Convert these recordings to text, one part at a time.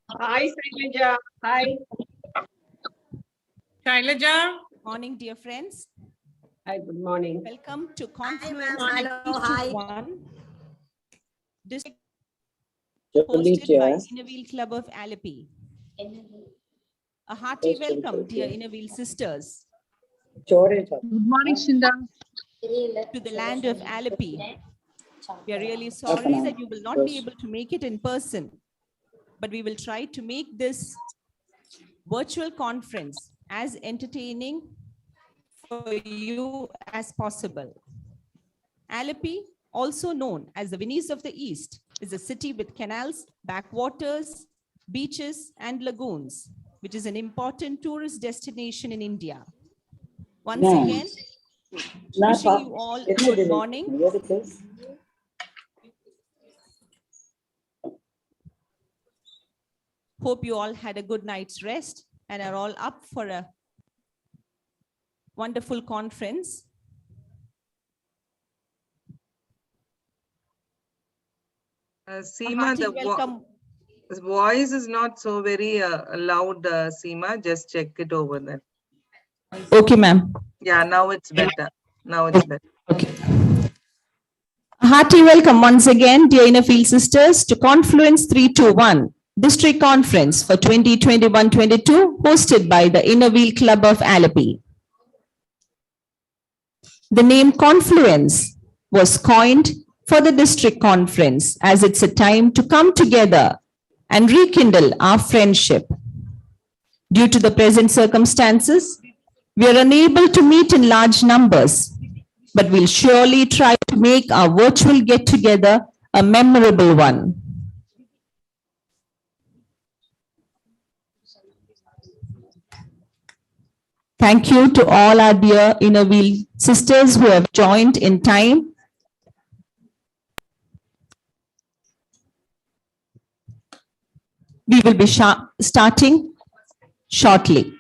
Hi, Shailaja. Hi. Shailaja. Morning, dear friends. Hi, good morning. Welcome to Confluence Hello, hi. 1 district hosted by Innerwheel Club of Alappuzha. A hearty welcome, dear Innerwheel sisters, Good morning, Shinda. to the land of Alappuzha. We are really sorry that you will not be able to make it in person, but we will try to make this virtual conference as entertaining for you as possible. Alappuzha, also known as the Venice of the East, is a city with canals, backwaters, beaches, and lagoons, which is an important tourist destination in India. Once again, wishing you all a good morning. Hope you all had a good night's rest and are all up for a wonderful conference. Seema, the voice is not so very loud, Seema. Just check it over there. Okay, ma'am. Yeah, now it's better. Now it's better. Okay. A hearty welcome once again, dear Innerfield sisters, to Confluence 321 District Conference for 2021-22, hosted by the Innerwheel Club of Alappuzha. The name Confluence was coined for the district conference as it's a time to come together and rekindle our friendship. Due to the present circumstances, we are unable to meet in large numbers, but we'll surely try to make our virtual get-together a memorable one. Thank you to all our dear Innerwheel sisters who have joined in time. We will be starting shortly.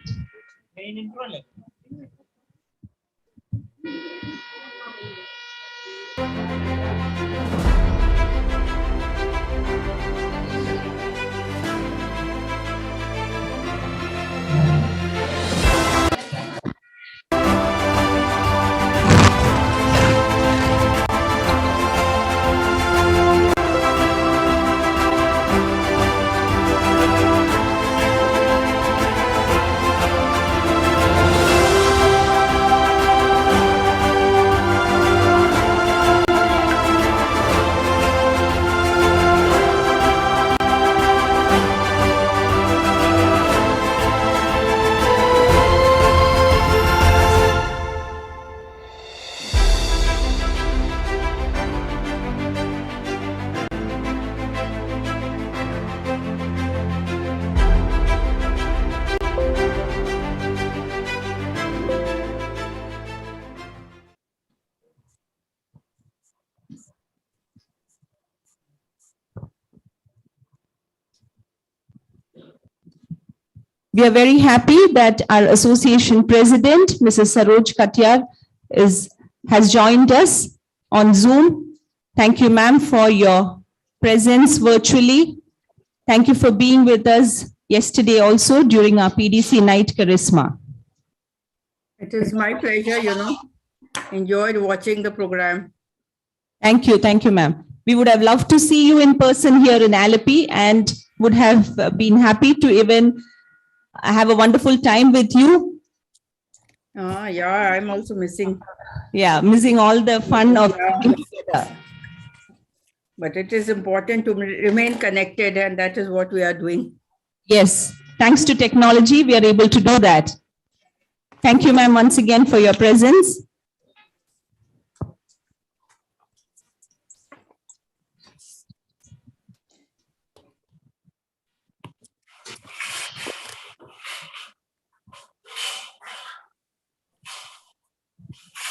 We are very happy that our association president, Mrs. Saroj Katyar, has joined us on Zoom. Thank you, ma'am, for your presence virtually. Thank you for being with us yesterday also during our PDC Night Charisma. It is my pleasure, Enjoyed watching the program. Thank you, ma'am. We would have loved to see you in person here in Alappuzha and would have been happy to even have a wonderful time with you. Yeah, I'm also missing. Yeah, missing all the fun of being together. But it is important to remain connected, and that is what we are doing. Yes, thanks to technology, we are able to do that. Thank you, ma'am, once again for your presence.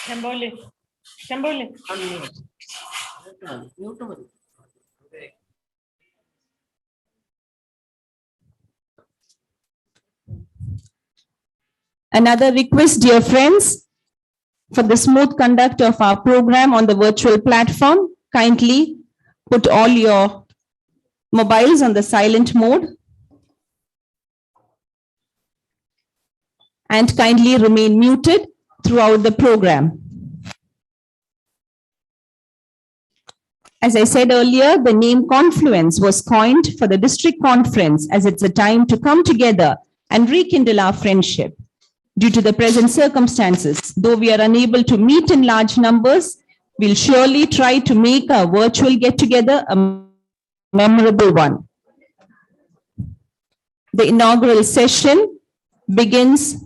Shambole. Another request, dear friends, for the smooth conduct of our program on the virtual platform, kindly put all your mobiles on the silent mode and kindly remain muted throughout the program. As I said earlier, the name Confluence was coined for the district conference as it's a time to come together and rekindle our friendship. Due to the present circumstances, though we are unable to meet in large numbers, we'll surely try to make our virtual get-together a memorable one. The inaugural session begins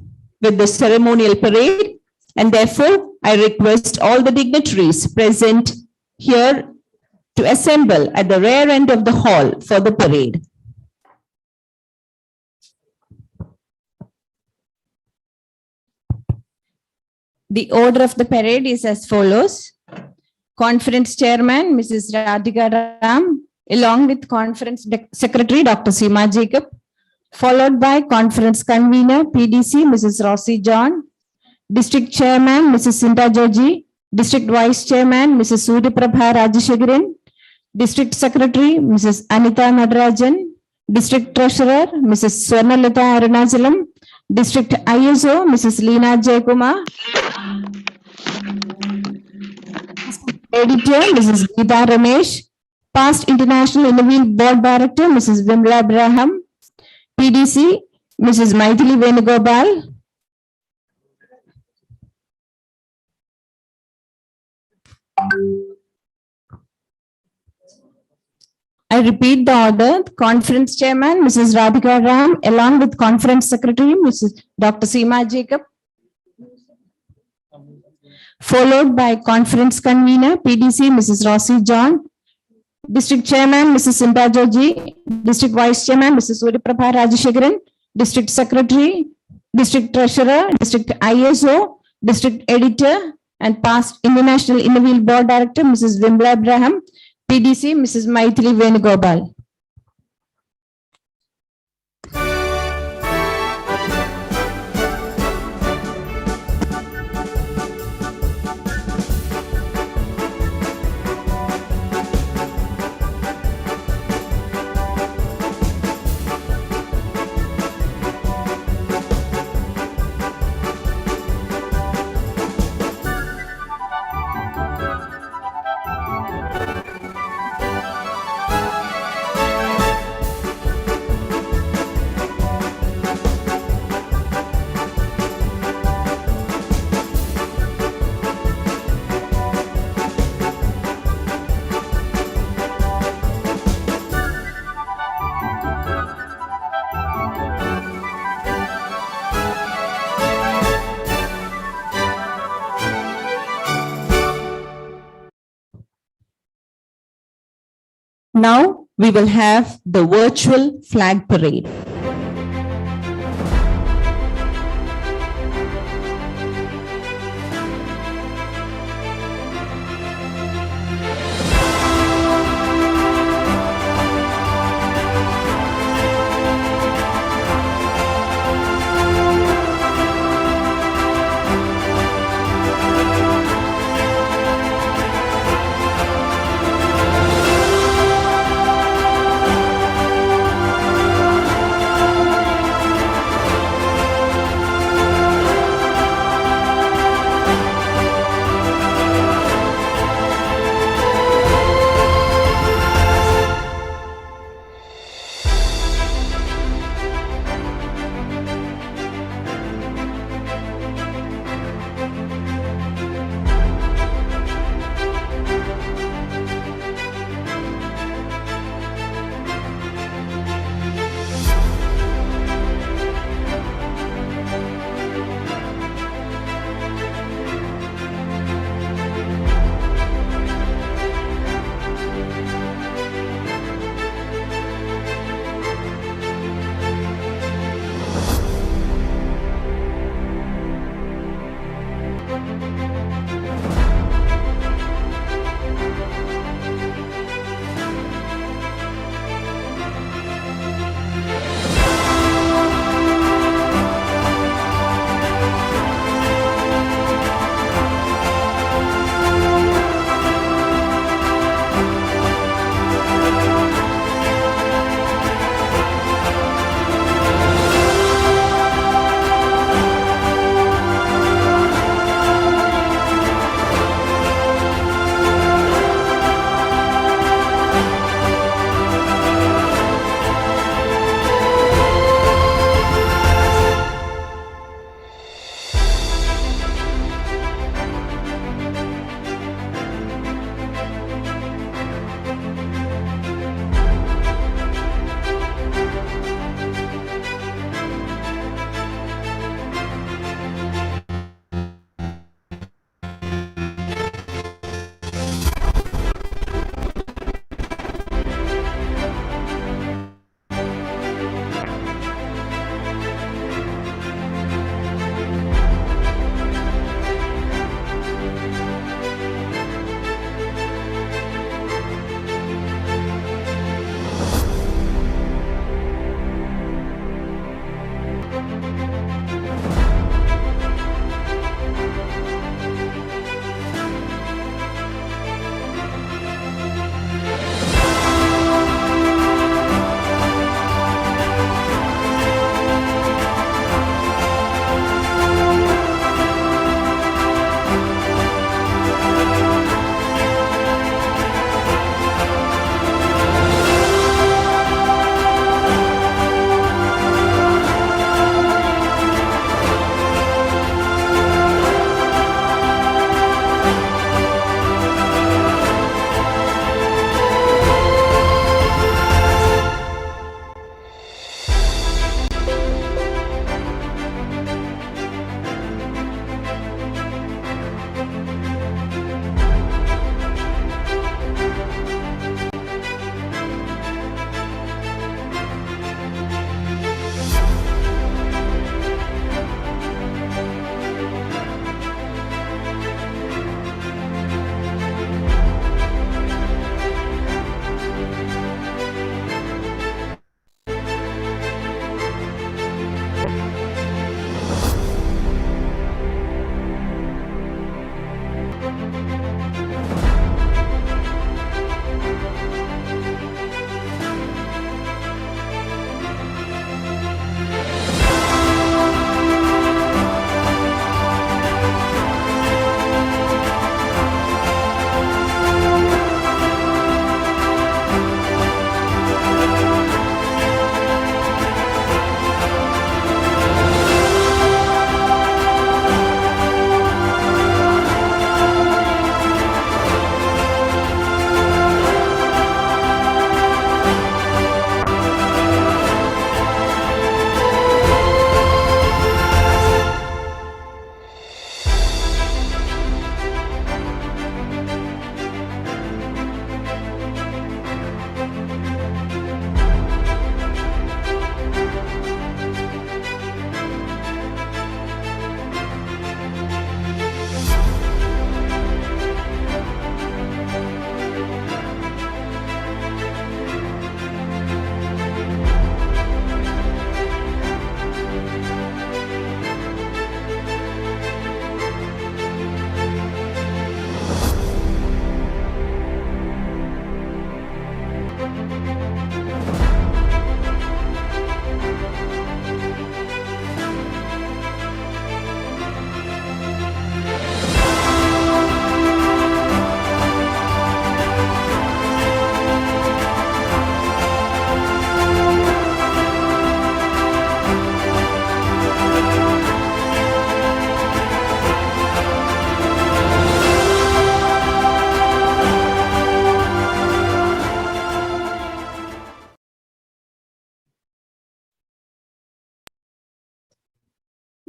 with the ceremonial parade, and therefore I request all the dignitaries present here to assemble at the rear end of the hall for the parade. The order of the parade is as follows. Conference Chairman, Mrs. Radhika Ram, along with Conference Secretary, Dr. Seema Jacob, followed by Conference Convener, PDC, Mrs. Rossi John, District Chairman, Mrs. Sinta Joji, District Vice Chairman, Mrs. Suryaprabha Rajashekaran, District Secretary, Mrs. Anita Nadarajan, District Treasurer, Mrs. Swarnalata Arunachalam, District ISO, Mrs. Leena Jayakumar, Editor, Mrs. Geeta Ramesh, Past International Innovation Board Director, Mrs. Vimla Abraham, PDC, Mrs. Maithili Venugopal, I repeat the order. Conference Chairman, Mrs. Radhika Ram, along with Conference Secretary, Mrs. Dr. Seema Jacob, followed by Conference Convener, PDC, Mrs. Rossi John, District Chairman, Mrs. Sinta Joji, District Vice Chairman, Mrs. Suryaprabha Rajashekaran, District Secretary, District Treasurer, District ISO, District Editor, and Past International Innovation Board Director, Mrs. Vimla Abraham, PDC, Mrs. Maithili Venugopal. Now we will have the virtual flag parade.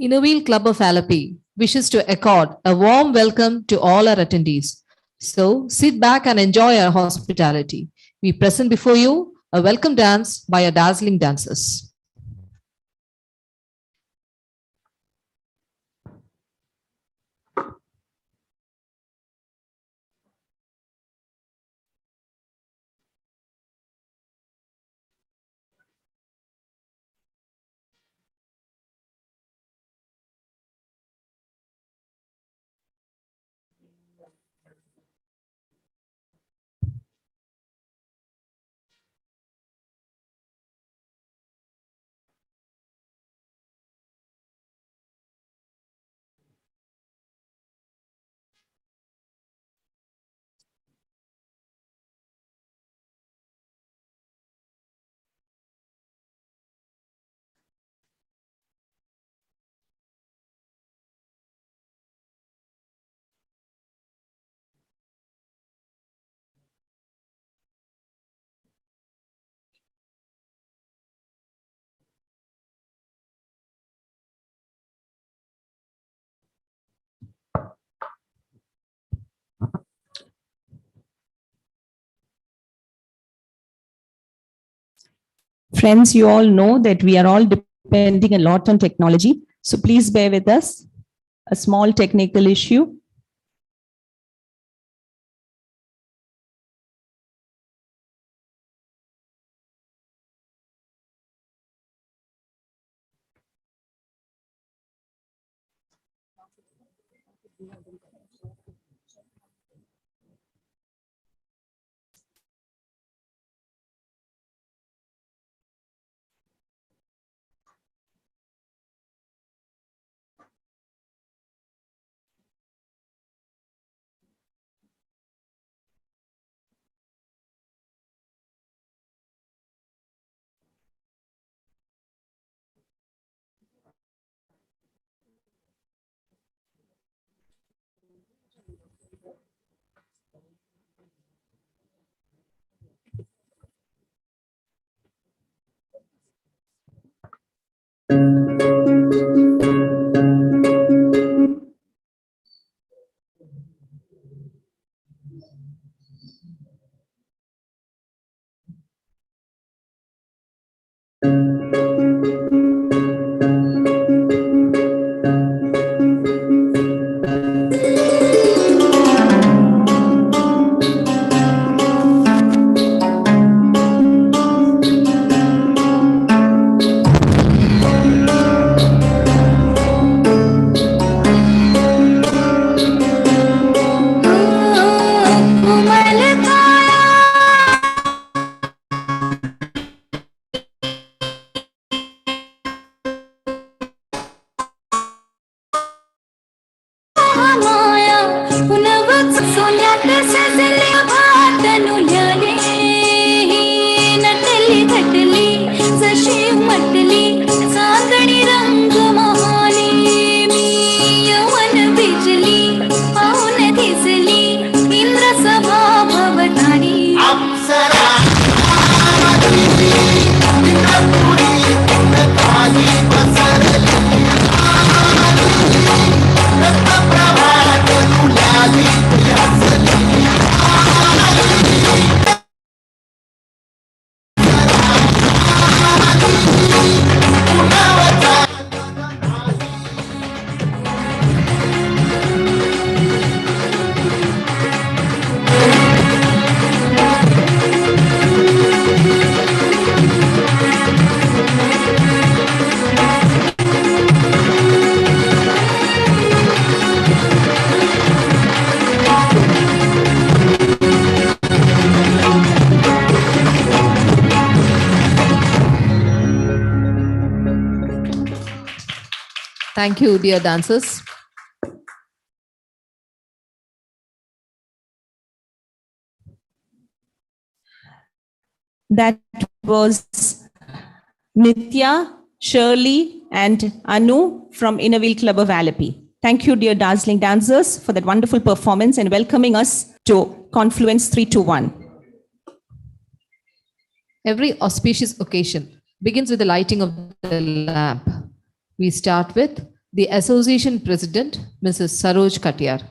Innovil Club of Alappuzha wishes to accord a warm welcome to all our attendees. So sit back and enjoy our hospitality. We present before you a welcome dance by our dazzling dancers. Friends, you all know that we are all depending a lot on technology. So please bear with us. A small technical issue. Thank you, dear dancers. That was Nitya, Shirley, and Anu from Innovil Club of Alappuzha. Thank you, dear dazzling dancers, for that wonderful performance and welcoming us to Confluence 321. Every auspicious occasion begins with the lighting of the lamp. We start with The Association President, Mrs. Saroj Katiyar.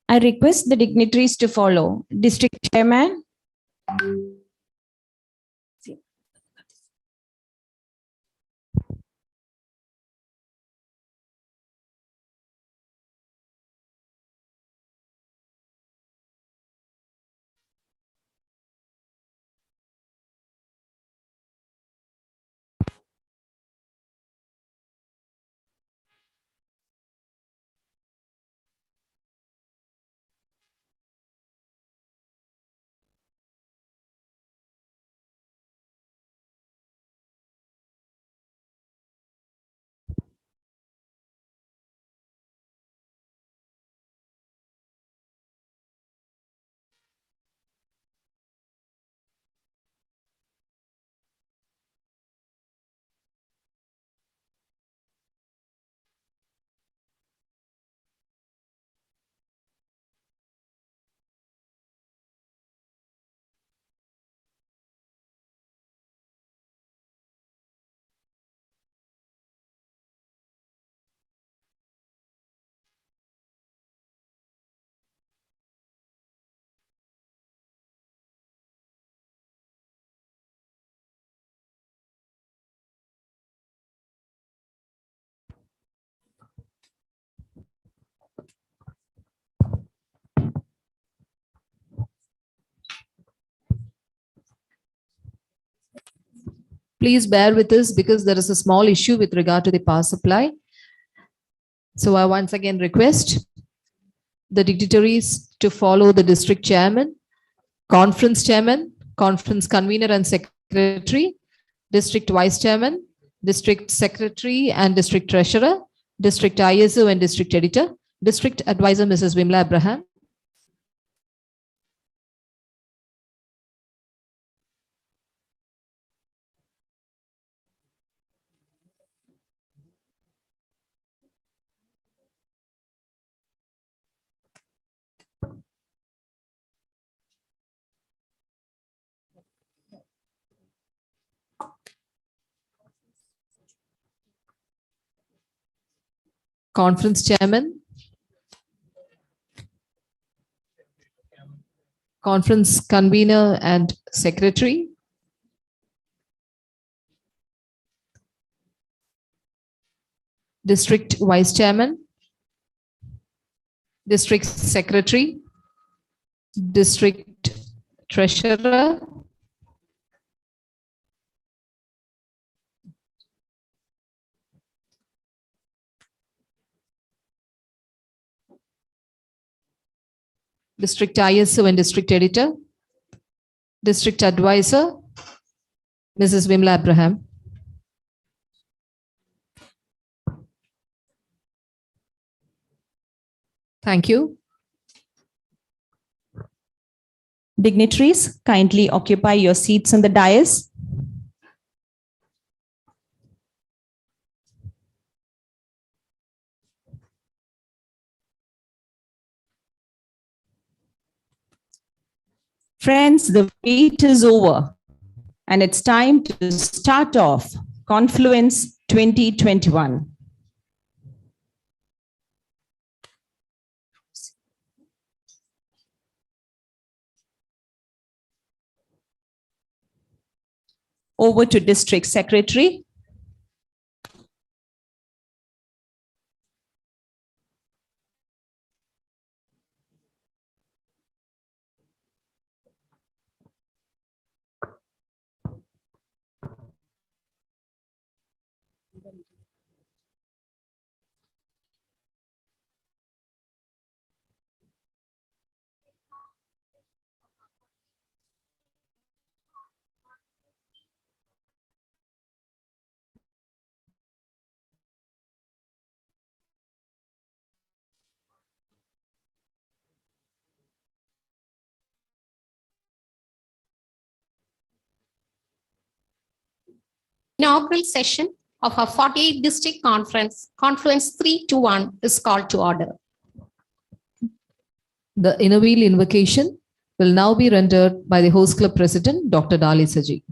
I request the dignitaries to follow. District Chairman. Please bear with us because there is a small issue with regard to the power supply. So I once again request the dignitaries to follow the district chairman, conference chairman, conference convener and secretary, district vice chairman, district secretary and district treasurer, district ISO and district editor, district advisor Mrs. Vimla Abraham. Conference chairman, conference convener and secretary, district vice chairman, district secretary, district treasurer, district ISO and district editor, district advisor Mrs. Vimla Abraham. Thank you. Dignitaries, kindly occupy your seats on the dais. Friends, the wait is over and it's time to start off Confluence 2021. Over to District Secretary. Inaugural session of our 48th District Conference, Confluence 321, is called to order. The Innerwheel invocation will now be rendered by the host club president, Dr. Dali Saji.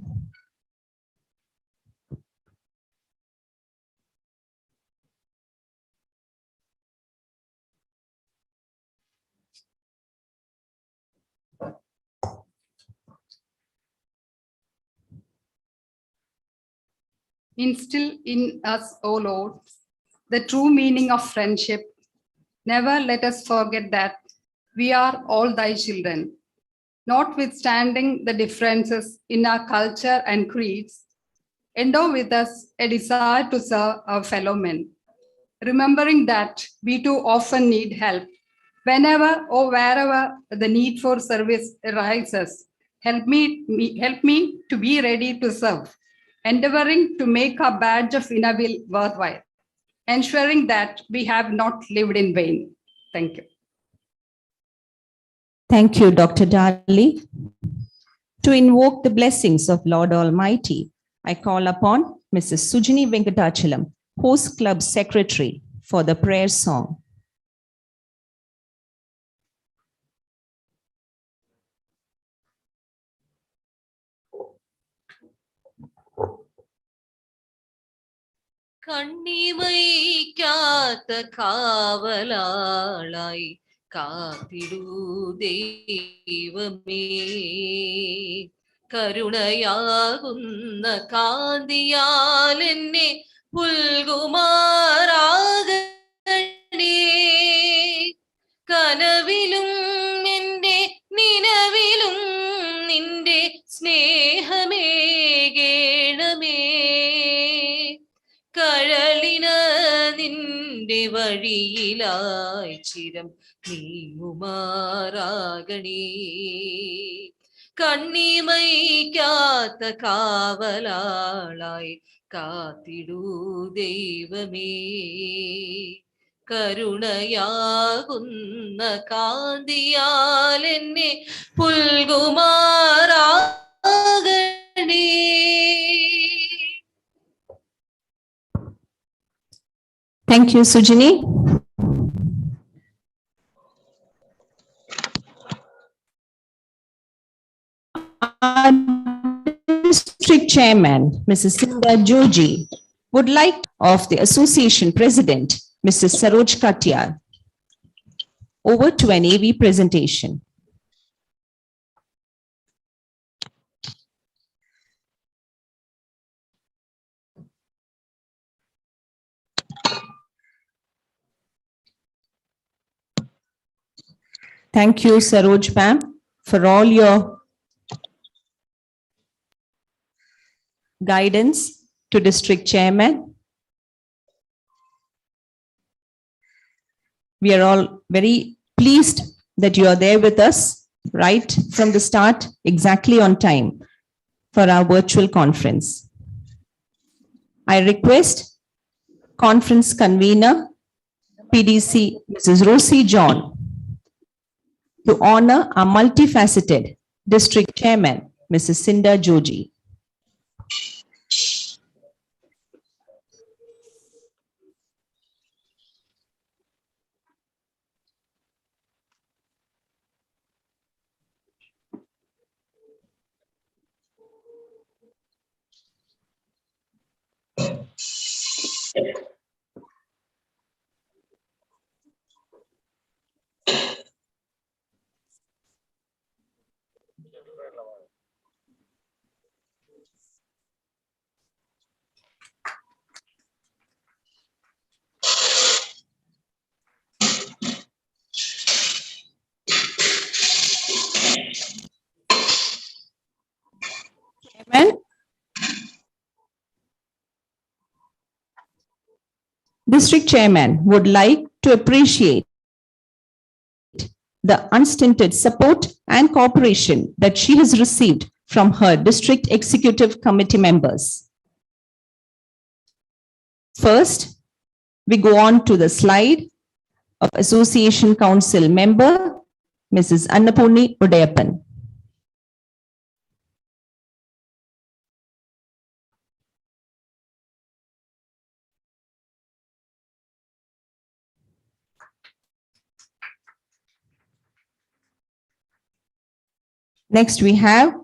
Instill in us, O Lord, the true meaning of friendship. Never let us forget that we are all thy children. Notwithstanding the differences in our culture and creeds, endow with us a desire to serve our fellow men. Remembering that we too often need help, whenever or wherever the need for service arises, help me to be ready to serve, endeavoring to make our badge of inner will worthwhile, ensuring that we have not lived in vain. Thank you. Thank you, Dr. Dali. To invoke the blessings of Lord Almighty, I call upon Mrs. Sujini Venkatachalam, Host Club Secretary, for the prayer song. കണ്ണിമയ്ക്കാത്ത കാവലാളായി കാത്തിടൂ ദൈവമേ കരുണയാകുന്ന കാന്തിയാൽ എന്നെ പുൽകുമാറാകണേ കനവിലും എൻ്റെ നിലവിലും നിന്റെ സ്നേഹമേകേണമേ കഴലിന നിന്റെ വഴിയിലായി ചിരം നീങ്ങുമാറാകണേ കണ്ണിമയ്ക്കാത്ത കാവലാളായി കാത്തിടൂ ദൈവമേ കരുണയാകുന്ന കാന്തിയാൽ എന്നെ പുൽകുമാറാകണേ. Thank you, Sujini. Our District Chairman, Mrs. Sinda Joji, would like of the Association President, Mrs. Saroj Katiyar. Over to an AV presentation. Thank you, Saroj ma'am, for all your guidance to District Chairman. We are all very pleased that you are there with us right from the start, exactly on time for our virtual conference. I request conference convener, PDC, Mrs. Rosie John, to honor our multifaceted District Chairman, Mrs. Sinda Joji. Chairman, District Chairman would like to appreciate the unstinted support and cooperation that she has received from her District Executive Committee members. First, we go on to the slide of Association Council member, Mrs. Annapurni Udayappan. Next, we have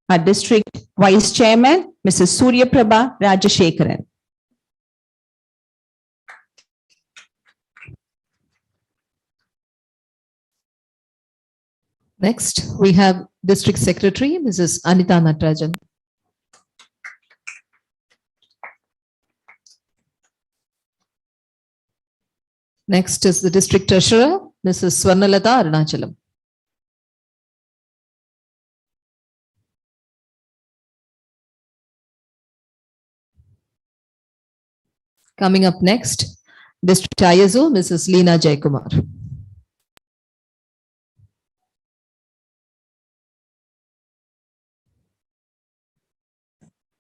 our District Vice Chairman, Mrs. Surya Prabha Rajashekaran. Next, we have District Secretary, Mrs. Anita Natarajan. Next is the District Treasurer, Mrs. Swarnalata Arunachalam. Coming up next, District ISO, Mrs. Leena Jaikumar.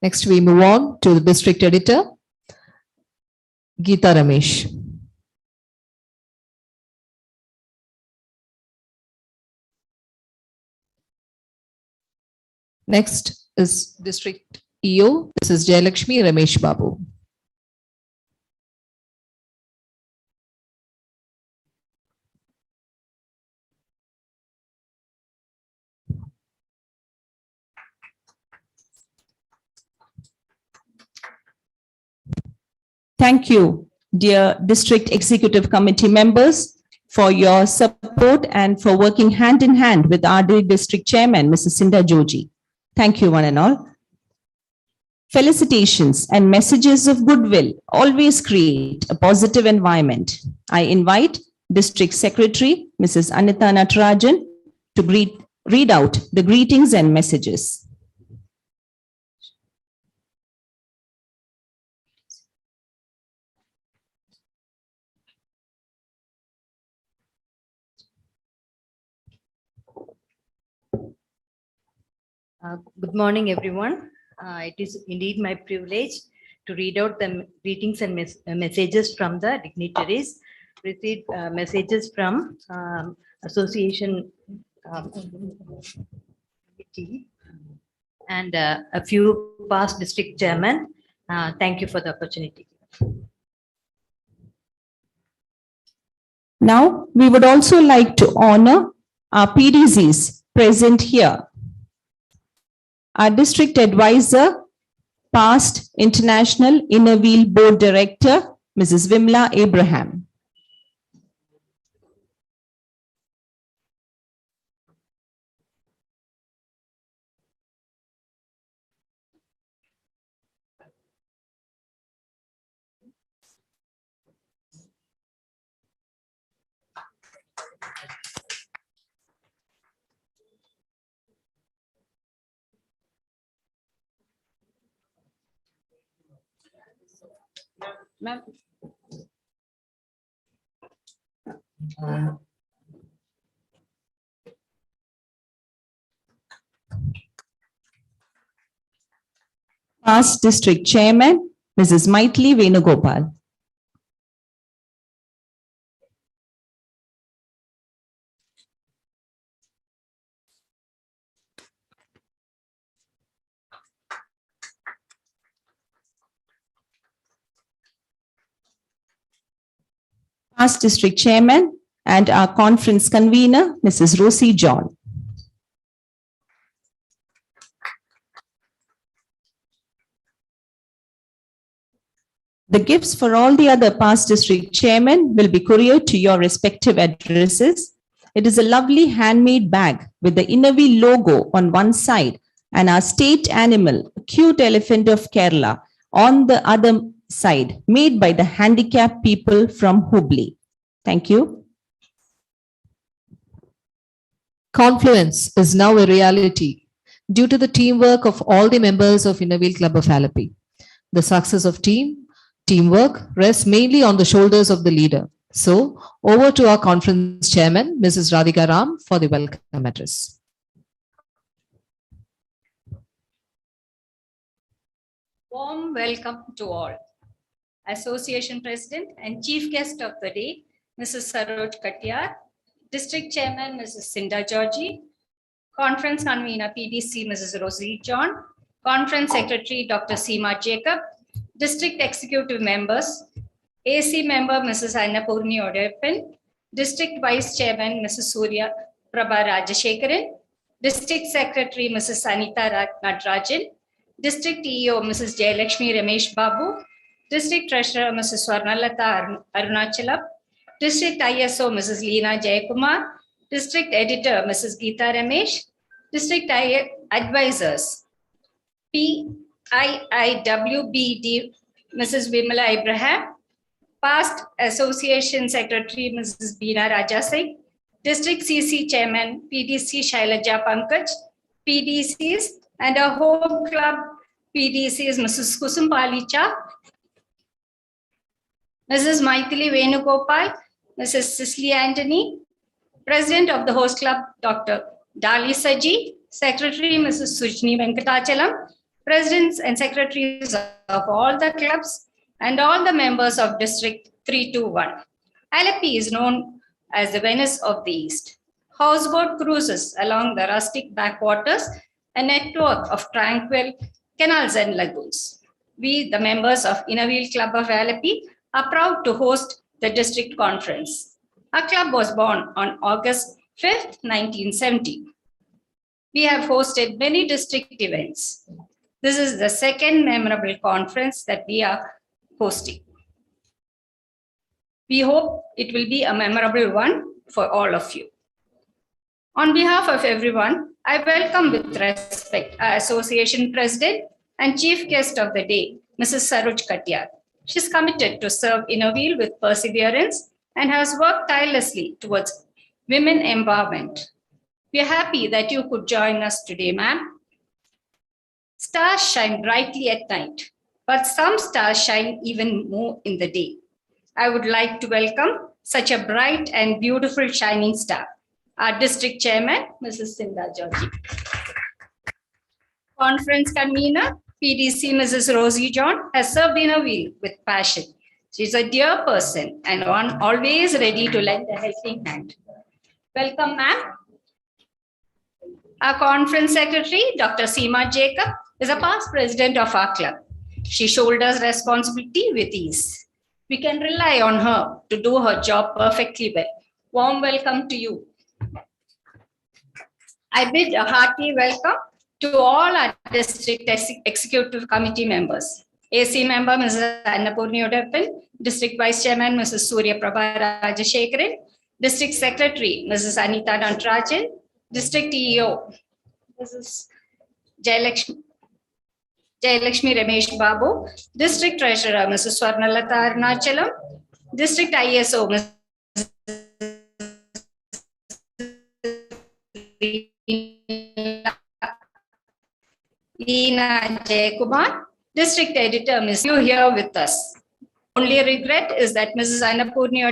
Next, we move on to the District Editor, Geeta Ramesh. Next is District EO, this is Jayalakshmi Ramesh Babu. Thank you, dear District Executive Committee members, for your support and for working hand in hand with our District Chairman, Mrs. Sinda Joji. Thank you, one and all. Felicitations and messages of goodwill always create a positive environment. I invite District Secretary, Mrs. Anita Natarajan, to read out the greetings and messages. Good morning, everyone. It is indeed my privilege to read out the greetings and messages from the dignitaries. Received messages from association committee and a few past district chairmen. Thank you for the opportunity. Now, we would also like to honor our PDCs present here. Our District Advisor, past International Inner Wheel Board Director, Mrs. Vimla Abraham. Ma'am. Past District Chairman, Mrs. Maitli Venugopal. Past District Chairman and our conference convener, Mrs. Rosie John. The gifts for all the other past district chairmen will be couriered to your respective addresses. It is a lovely handmade bag with the Inner Wheel logo on one side and our state animal, a cute elephant of Kerala, on the other side, made by the handicapped people from Hubli. Thank you. Confluence is now a reality due to the teamwork of all the members of Inner Wheel Club of Alappuzha. The success of teamwork rests mainly on the shoulders of the leader. So, over to our conference chairman, Mrs. Radhika Ram, for the welcome address. Warm welcome to all. Association President and Chief Guest of the Day, Mrs. Saroj Katiyar, District Chairman, Mrs. Sinda Georgie, Conference Convener, PDC, Mrs. Rosie John, Conference Secretary, Dr. Seema Jacob, District Executive Members, AC Member, Mrs. Annapurni Odepan, District Vice Chairman, Mrs. Surya Prabha Rajashekaran, District Secretary, Mrs. Sanita Natarajan, District EO, Mrs. Jayalakshmi Ramesh Babu, District Treasurer, Mrs. Swarnalata Arunachalam, District ISO, Mrs. Leena Jayakumar, District Editor, Mrs. Geeta Ramesh, District Advisors, PIIWBD, Mrs. Vimala Abraham, Past Association Secretary, Mrs. Beena Raja Singh, District CC Chairman, PDC Shailaja Pankaj, PDCs, and our home club PDCs, Mrs. Kusum Palicha, Mrs. Maithili Venugopal, Mrs. Cicely Anthony, President of the host club, Dr. Dali Saji, Secretary, Mrs. Sujni Venkatachalam, Presidents and Secretaries of all the clubs, and all the members of District 321. Alappuzha is known as the Venice of the East. Houseboat cruises along the rustic backwaters, a network of tranquil canals and lagoons. We, the members of Innerville Club of Alappuzha, are proud to host the district conference. Our club was born on August 5th, 1970. We have hosted many district events. This is the second memorable conference that we are hosting. We hope it will be a memorable one for all of you. On behalf of everyone, I welcome with respect our Association President and Chief Guest of the Day, Mrs. Saroj Katiyar. She's committed to serve Innerville with perseverance and has worked tirelessly towards women empowerment. We are happy that you could join us today, ma'am. Stars shine brightly at night, but some stars shine even more in the day. I would like to welcome such a bright and beautiful shining star, our district chairman, Mrs. Sinda Georgie. Conference convener, PDC Mrs. Rosie John, has served Innerville with passion. She's a dear person and one always ready to lend a helping hand. Welcome, ma'am. Our conference secretary, Dr. Seema Jacob, is a past president of our club. She shoulders responsibility with ease. We can rely on her to do her job perfectly well. Warm welcome to you. I bid a hearty welcome to all our district executive committee members. AC member, Mrs. Annapurni Udappan, district vice chairman, Mrs. Surya Prabha Rajashekaran, district secretary, Mrs. Anita Natarajan, district EO, Mrs. Jayalakshmi Ramesh Babu, district treasurer, Mrs. Swarnalata Arunachalam, district ISO, Mrs. Leena Jayakumar, district editor, Ms. You here with us. Only regret is that Mrs. Annapurni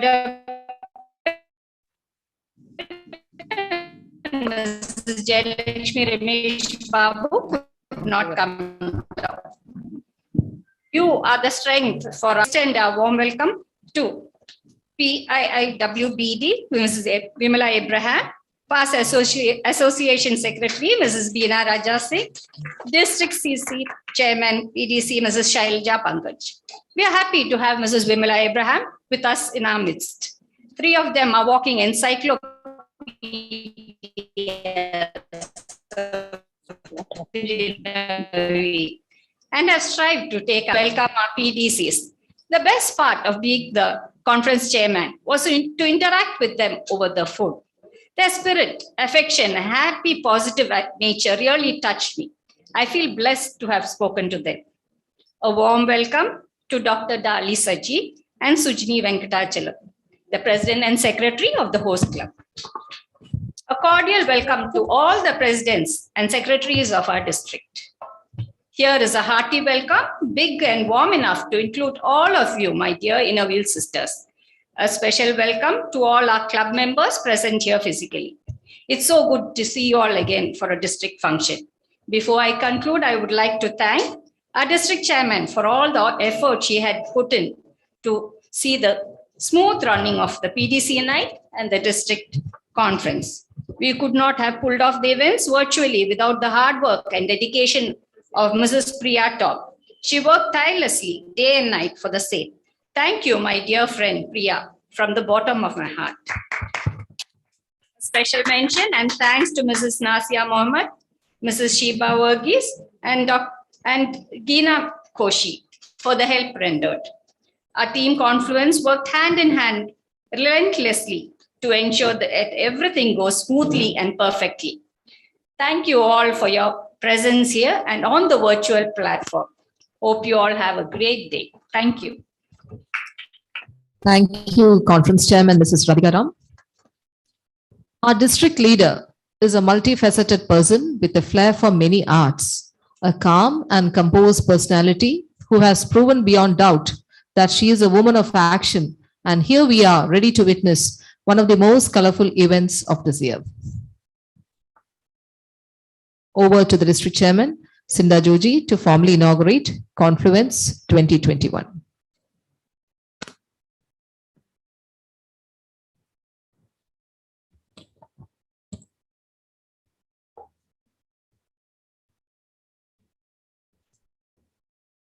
Mrs. Jayalakshmi Ramesh Babu could not come down. You are the strength for us. Extend a warm welcome to PIIWBD, Mrs. Vimala Abraham, past Association Secretary, Mrs. Beena Raja Singh, District CC Chairman, PDC, Mrs. Shailaja Pankaj. We are happy to have Mrs. Vimala Abraham with us in our midst. Three of them are walking encyclopedias and have strived to welcome our PDCs. The best part of being the conference chairman was to interact with them over the food. Their spirit, affection, happy, positive nature really touched me. I feel blessed to have spoken to them. A warm welcome to Dr. Dali Saji and Sujni Venkatachalam, the president and secretary of the host club. A cordial welcome to all the presidents and secretaries of our district. Here is a hearty welcome, big and warm enough to include all of you, my dear Innerville sisters. A special welcome to all our club members present here physically. It's so good to see you all again for a district function. Before I conclude, I would like to thank our district chairman for all the effort she had put in to see the smooth running of the PDC night and the district conference. We could not have pulled off the events virtually without the hard work and dedication of Mrs. Priya Top. She worked tirelessly day and night for the same. Thank you, my dear friend Priya, from the bottom of my heart. Special mention and thanks to Mrs. Nasia Mohammed, Mrs. Sheba Verghese, and Gina Koshi for the help rendered. Our team Confluence worked hand in hand relentlessly to ensure that everything goes smoothly and perfectly. Thank you all for your presence here and on the virtual platform. Hope you all have a great day. Thank you. Thank you, Conference Chairman, Mrs. Radhika Ram. Our district leader is a multifaceted person with a flair for many arts, a calm and composed personality who has proven beyond doubt that she is a woman of action. And here we are ready to witness one of the most colorful events of this year. Over to the district chairman, Sinda Joji, to formally inaugurate Confluence 2021.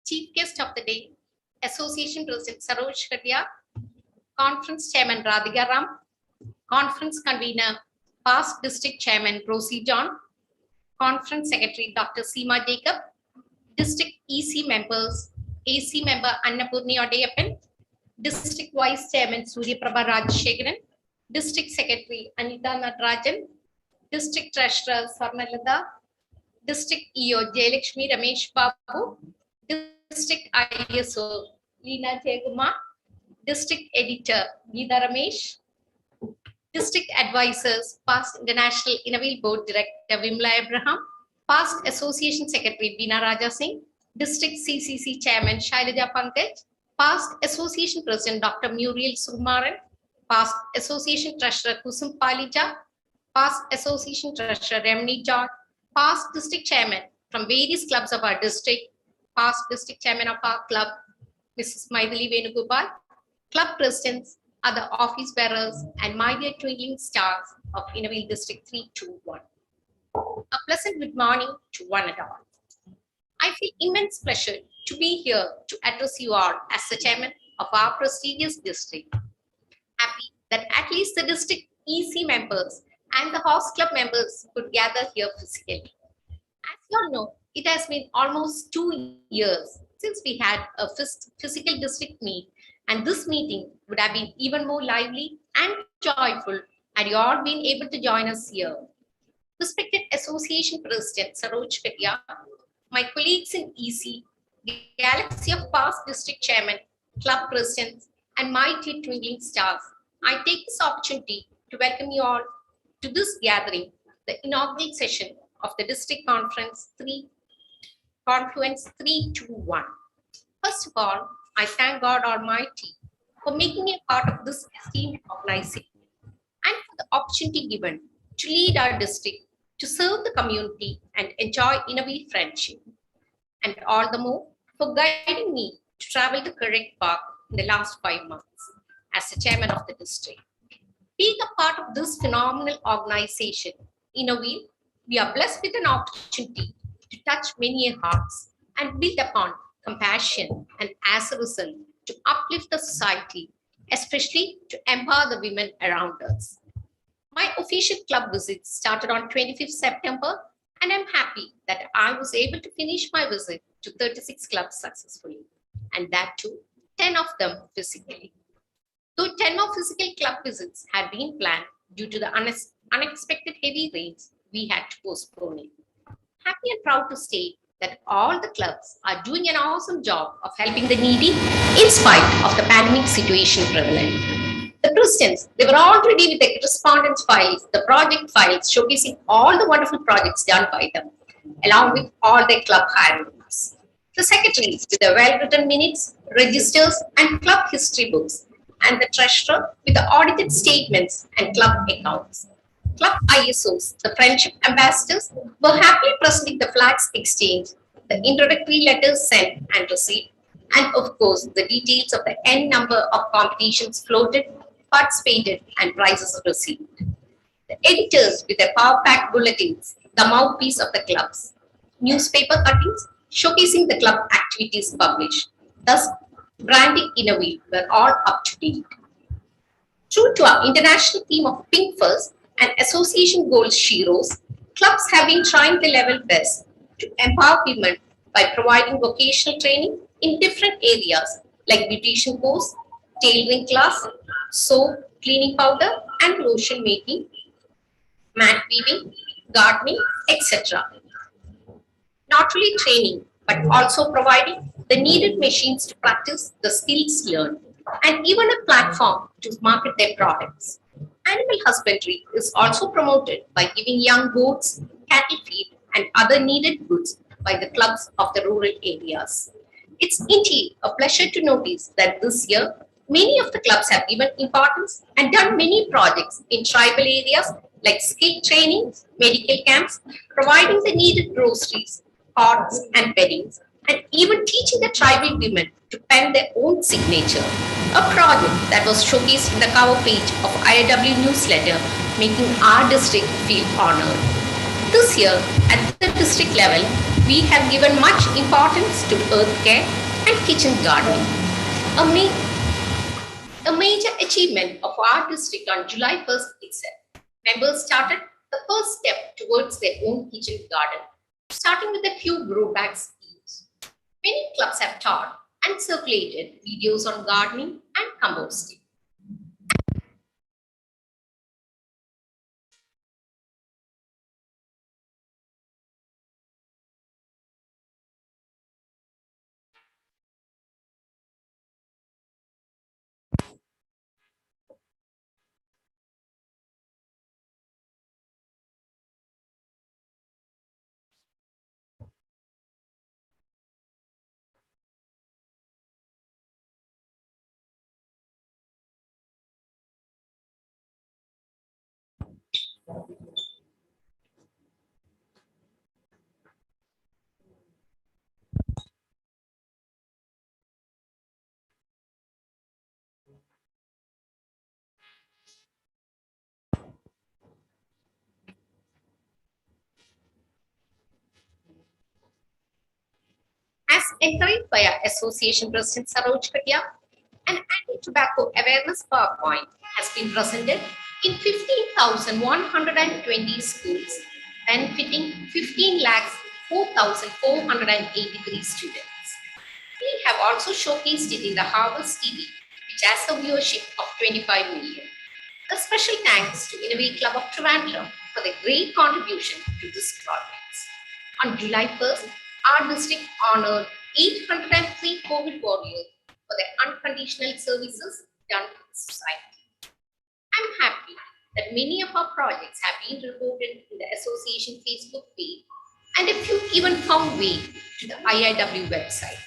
Chief guest of the day, Association President Saroj Katia, Conference Chairman Radhika Ram, Conference Convener, past District Chairman Rosie John, Conference Secretary Dr. Seema Jacob, District EC members, AC member Annapurni Odayappan, District Vice Chairman Surya Prabha Rajshekharan, District Secretary Anita Natarajan, District Treasurer Swarnalata, District EO Jayalakshmi Ramesh Babu, District ISO Leena Jayaguma, District Editor Geeta Ramesh, District Advisors, past International Innovate Board Director Vimla Abraham, past Association Secretary Beena Raja Singh, District CCC Chairman Shailaja Pankaj, past Association President Dr. Muriel Sukumaran, past Association Treasurer Kusum Palija, past Association Treasurer Remini George, past District Chairman from various clubs of our district, past District Chairman of our club, Mrs. Maithili Venugopal, club presidents, other office bearers, and my dear twinkling stars of Innovate District 321. A pleasant good morning to one and all. I feel immense pleasure to be here to address you all as the chairman of our prestigious district. Happy that at least the district EC members and the house club members could gather here physically. As you all know, it has been almost 2 years since we had a physical district meet, and this meeting would have been even more lively and joyful had you all been able to join us here. Respected Association President Saroj Katia, my colleagues in EC, the galaxy of past district chairman, club presidents, and my dear twinkling stars, I take this opportunity to welcome you all to this gathering, the inaugural session of the District Conference Confluence 321. First of all, I thank God Almighty for making me a part of this esteemed organization and for the opportunity given to lead our district, to serve the community and enjoy innovative friendship. And all the more for guiding me to travel the correct path in the last 5 months as the chairman of the district. Being a part of this phenomenal organization, Innovate, we are blessed with an opportunity to touch many hearts and build upon compassion, and as a result, to uplift the society, especially to empower the women around us. My official club visit started on 25th September, and I'm happy that I was able to finish my visit to 36 clubs successfully, and that too, 10 of them physically. Though 10 more physical club visits had been planned due to the unexpected heavy rains, we had to postpone it. Happy and proud to state that all the clubs are doing an awesome job of helping the needy in spite of the pandemic situation prevalent. The presidents, they were all ready with the correspondence files, the project files showcasing all the wonderful projects done by them, along with all their club hirings. The secretaries with the well-written minutes, registers, and club history books, and the treasurer with the audited statements and club accounts. Club ISOs, the friendship ambassadors, were happily presenting the flags exchanged, the introductory letters sent and received, and of course, the details of the N number of competitions floated, participated, and prizes received. The editors with their power-packed bulletins, the mouthpiece of the clubs, newspaper cuttings showcasing the club activities published, thus branding Innovate were all up to date. True to our international theme of Pink First, and association goals she rose, clubs have been trying their level best to empower women by providing vocational training in different areas like beautician course, tailoring class, soap, cleaning powder, and lotion making, mat weaving, gardening, etc. Not only training, but also providing the needed machines to practice the skills learned, and even a platform to market their products. Animal husbandry is also promoted by giving young goats, cattle feed, and other needed goods by the clubs of the rural areas. It's indeed a pleasure to notice that this year, many of the clubs have given importance and done many projects in tribal areas like skill training, medical camps, providing the needed groceries, pots, and beddings, and even teaching the tribal women to pen their own signature. A project that was showcased in the cover page of IW newsletter, making our district feel honored. This year, at the district level, we have given much importance to earth care and kitchen gardening. A major achievement of our district on July 1st itself. Members started the first step towards their own kitchen garden, starting with a few grow bags each. Many clubs have taught and circulated videos on gardening and composting. As encouraged by our association president Saroj Katia, an anti-tobacco awareness PowerPoint has been presented in 15,120 schools, benefiting 15 lakhs 4,483 students. We have also showcased it in the Harvest TV, which has a viewership of 25 million. A special thanks to Innovate Club of Trivandrum for their great contribution to this project. On July 1st, our district honored 803 COVID warriors for their unconditional services done to the society. I'm happy that many of our projects have been reported in the association Facebook page, and a few even found way to the IIW website,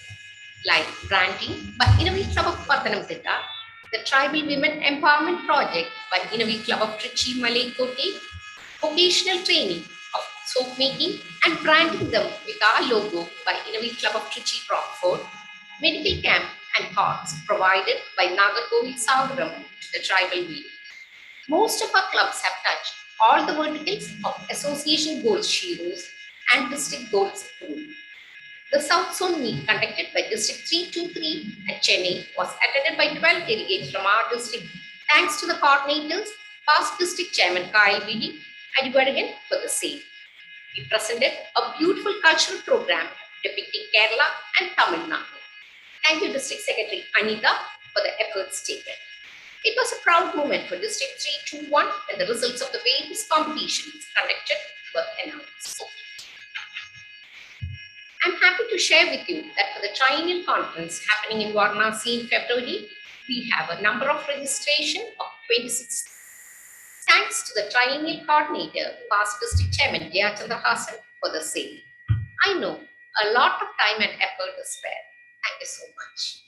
like branding by Innovate Club of Pathanamthitta, the Tribal Women Empowerment Project by Innovate Club of Trichy Malay Kote, vocational training of soap making and branding them with our logo by Innovate Club of Trichy Rockford, medical camp and pots provided by Nagarkovil Savaram to the tribal village. Most of our clubs have touched all the verticals of association goals sheroes and district goals group. The South Zone meet conducted by District 323 at Chennai was attended by 12 delegates from our district, thanks to the coordinators, past district chairman Kyle Vidi, Adivadagan for the same. We presented a beautiful cultural program depicting Kerala and Tamil Nadu. Thank you, District Secretary Anita, for the efforts taken. It was a proud moment for District 321 when the results of the various competitions conducted were announced. I'm happy to share with you that for the triennial conference happening in Varanasi in February, we have a number of registration of 26. Thanks to the triennial coordinator, past district chairman Jaya Chandrahasan for the same. I know a lot of time and effort is spared. Thank you so much.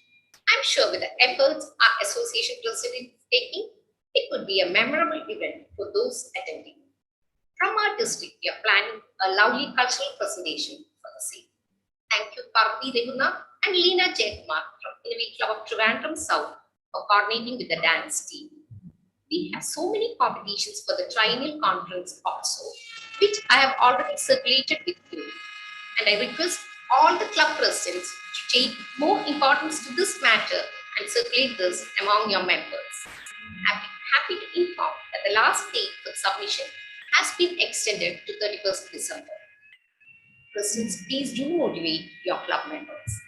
I'm sure with the efforts our association president is taking, it would be a memorable event for those attending. From our district, we are planning a lovely cultural presentation for the same. Thank you, Parthi Reguna and Leena Jetmar from Innovate Club of Trivandrum South for coordinating with the dance team. We have so many competitions for the triennial conference also, which I have already circulated with you. And I request all the club presidents to take more importance to this matter and circulate this among your members. happy to inform that the last date for submission has been extended to 31st December. Presidents, please do motivate your club members.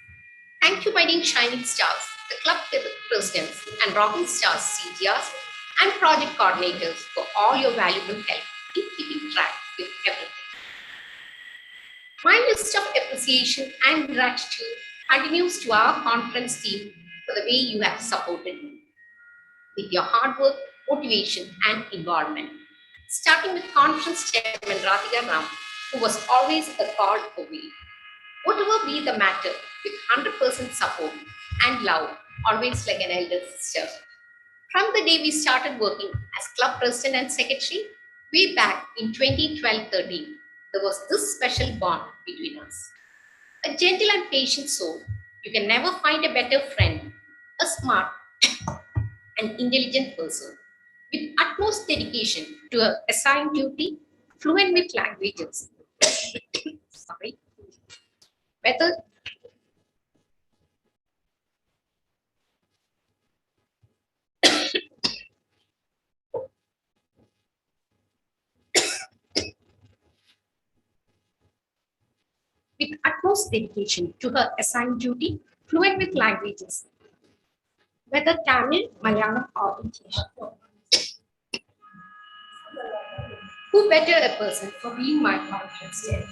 Thank you, my dear shining stars, the club presidents and rocking stars, CTRs, and project coordinators for all your valuable help in keeping track with everything. My list of appreciation and gratitude continues to our conference team for the way you have supported me with your hard work, motivation, and involvement. Starting with conference chairman Radhika Ram, who was always a call away. Whatever be the matter, with 100% support and love, always like an elder sister. From the day we started working as club president and secretary, way back in 2012-13, there was this special bond between us. A gentle and patient soul, you can never find a better friend, a smart and intelligent person, with utmost dedication to her assigned duty, fluent with languages. Sorry. Whether with utmost dedication to her assigned duty, fluent with languages, whether Tamil, Malayalam, or English. Who better a person for being my conference chair?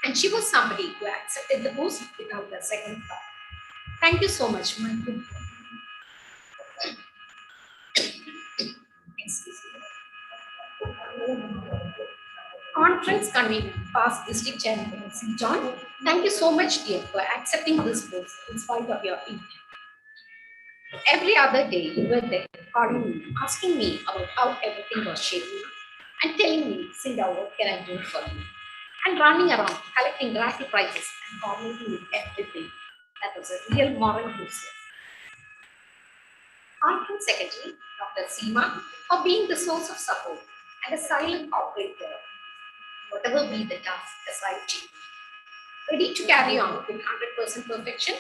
And she was somebody who accepted the most without a second thought. Thank you so much, my good friend. Conference convener, past district chairman, C. John. Thank you so much, dear, for accepting this post in spite of your age. Every other day, you were there calling me, asking me about how everything was shaping up, and telling me, Cinda, what can I do for you? And running around, collecting raffle prizes and coordinating with everything. That was a real moral booster. Conference Secretary, Dr. Seema, for being the source of support and a silent operator, whatever be the task assigned to you. Ready to carry on with 100% perfection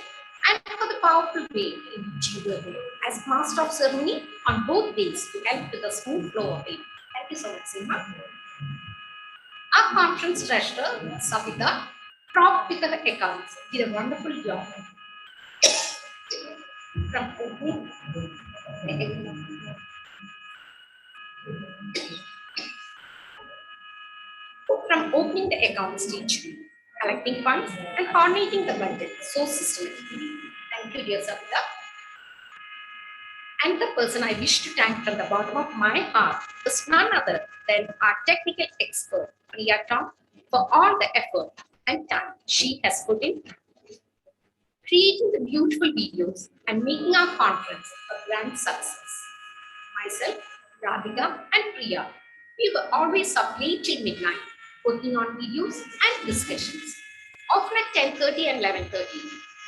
and for the powerful way in which you were there as master of ceremony on both days to help with the smooth flow of it. Thank you so much, Seema. Our conference treasurer, Savita, propped with her accounts, did a wonderful job. From opening the account stage, collecting funds, and coordinating the budget so systematically. Thank you, dear Savita. And the person I wish to thank from the bottom of my heart is none other than our technical expert, Priya Tom, for all the effort and time she has put in creating the beautiful videos and making our conference a grand success. Myself, Radhika, and Priya, we were always up late till midnight working on videos and discussions. Often at 10:30 and 11:30,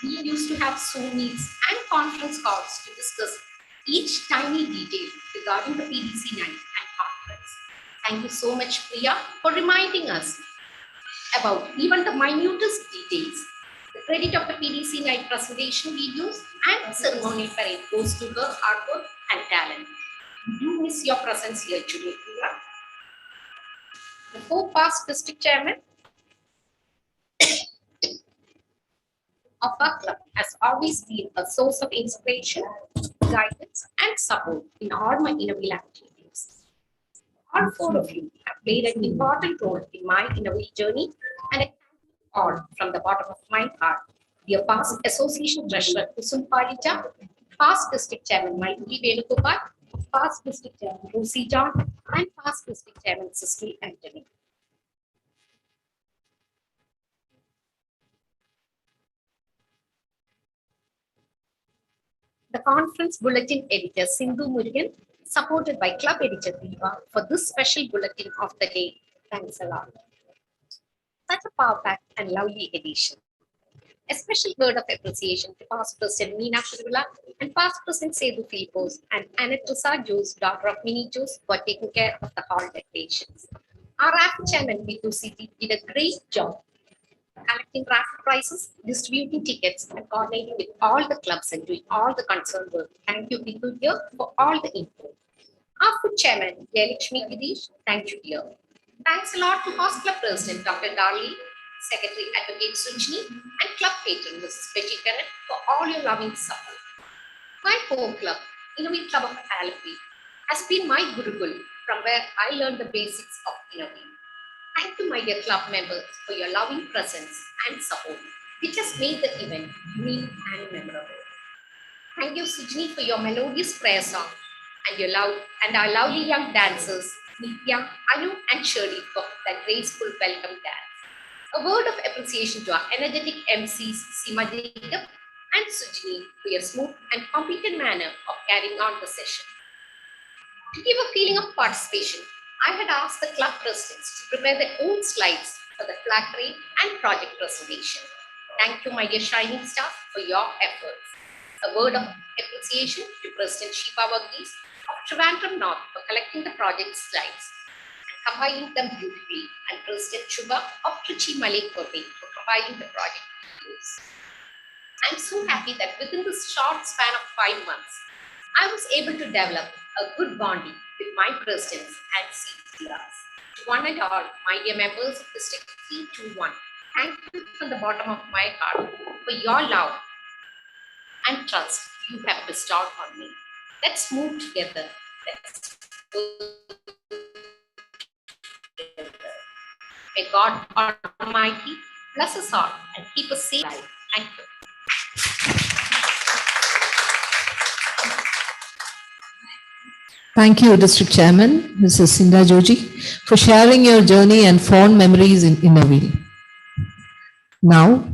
we used to have Zoom meets and conference calls to discuss each tiny detail regarding the PDC night and conference. Thank you so much, Priya, for reminding us about even the minutest details. The credit of the PDC night presentation videos and ceremonial parade goes to her hard work and talent. We do miss your presence here today, Priya. The four past district chairman of our club has always been a source of inspiration, guidance, and support in all my innovative activities. All four of you have played an important role in my innovative journey, and I thank you all from the bottom of my heart. Dear past association treasurer Kusum Palita, past district chairman Maitri Venugopal, past district chairman Rosie John, and past district chairman Cecily Anthony. The conference bulletin editor Sindhu Murugan, supported by club editor Deeva for this special bulletin of the day. Thanks a lot. Such a power-packed and lovely edition. A special word of appreciation to past President Meena Kurula and past President Sedu Filipos and Anatrisa Joes, daughter of Minnie Joes, for taking care of the hall decorations. Our raffle chairman Bitu City did a great job collecting raffle prizes, distributing tickets, and coordinating with all the clubs and doing all the concerned work. Thank you, Bitu, here for all the info. Our food chairman, Jayalakshmi Gideesh, thank you, dear. Thanks a lot to Host Club President, Dr. Darli, Secretary Advocate Sunjini, and Club Patron, Mrs. Betty Kennett, for all your loving support. My home club, Innovate Club of Alappuzha, has been my Gurukul from where I learned the basics of innovation. Thank you, my dear club members, for your loving presence and support, which has made the event unique and memorable. Thank you, Sujini, for your melodious prayer song and our lovely young dancers, Nitya, Anu, and Shirley, for that graceful welcome dance. A word of appreciation to our energetic MCs, Seema Jacob and Sujini, for your smooth and competent manner of carrying on the session. To give a feeling of participation, I had asked the club presidents to prepare their own slides for the flag parade and project presentation. Thank you, my dear shining staff, for your efforts. A word of appreciation to President Shiva Varghese of Trivandrum North for collecting the project slides and compiling them beautifully, and President Shubha of Trichy Malekkote for compiling the project videos. I'm so happy that within this short span of 5 months, I was able to develop a good bonding with my presidents and CCRs. To one and all, my dear members of District 321, thank you from the bottom of my heart for your love and trust you have bestowed on me. Let's move together. Let's work together. May God Almighty bless us all and keep us safe. Thank you. Thank you, District Chairman, Mrs. Sinda Joji, for sharing your journey and fond memories in Innovate. Now,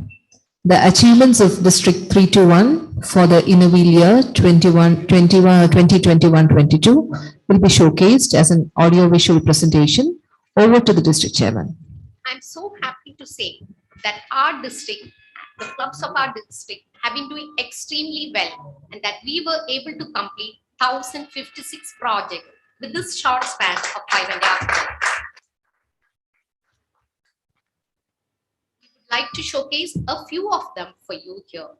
the achievements of District 321 for the Innovate year 2021-22 will be showcased as an audio-visual presentation. Over to the District Chairman. I'm so happy to say that our district, the clubs of our district, have been doing extremely well, and that we were able to complete 1,056 projects with this short span of 5.5 months. We would like to showcase a few of them for you here.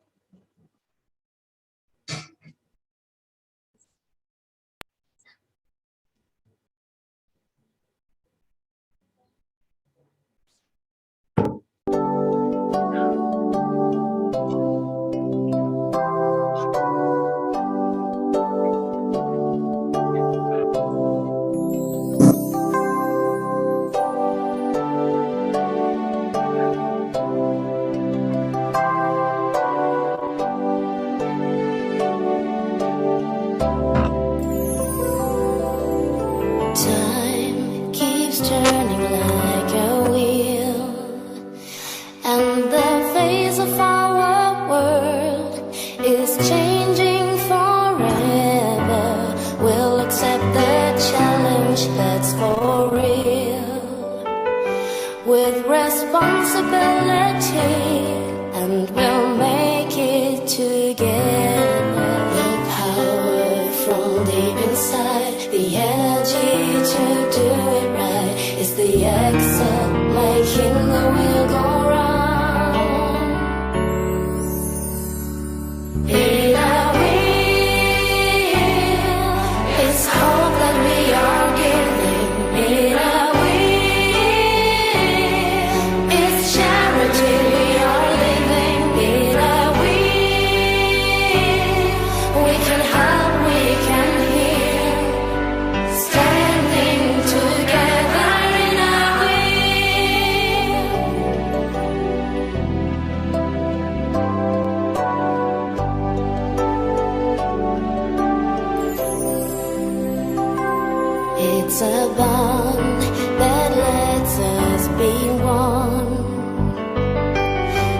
It's a bond that lets us be one.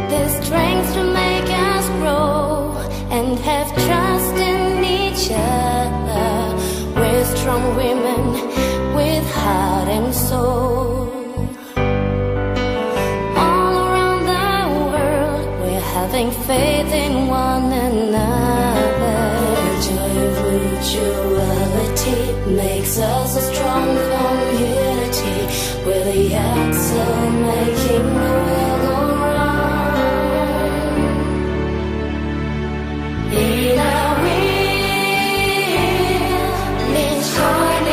The strength to make us grow and have trust in each other. We're strong women with heart and soul. All around the world, we're having faith in one another. The joy of mutuality makes us a strong community. We're the axle making the wheel go round. In our wheel, means joining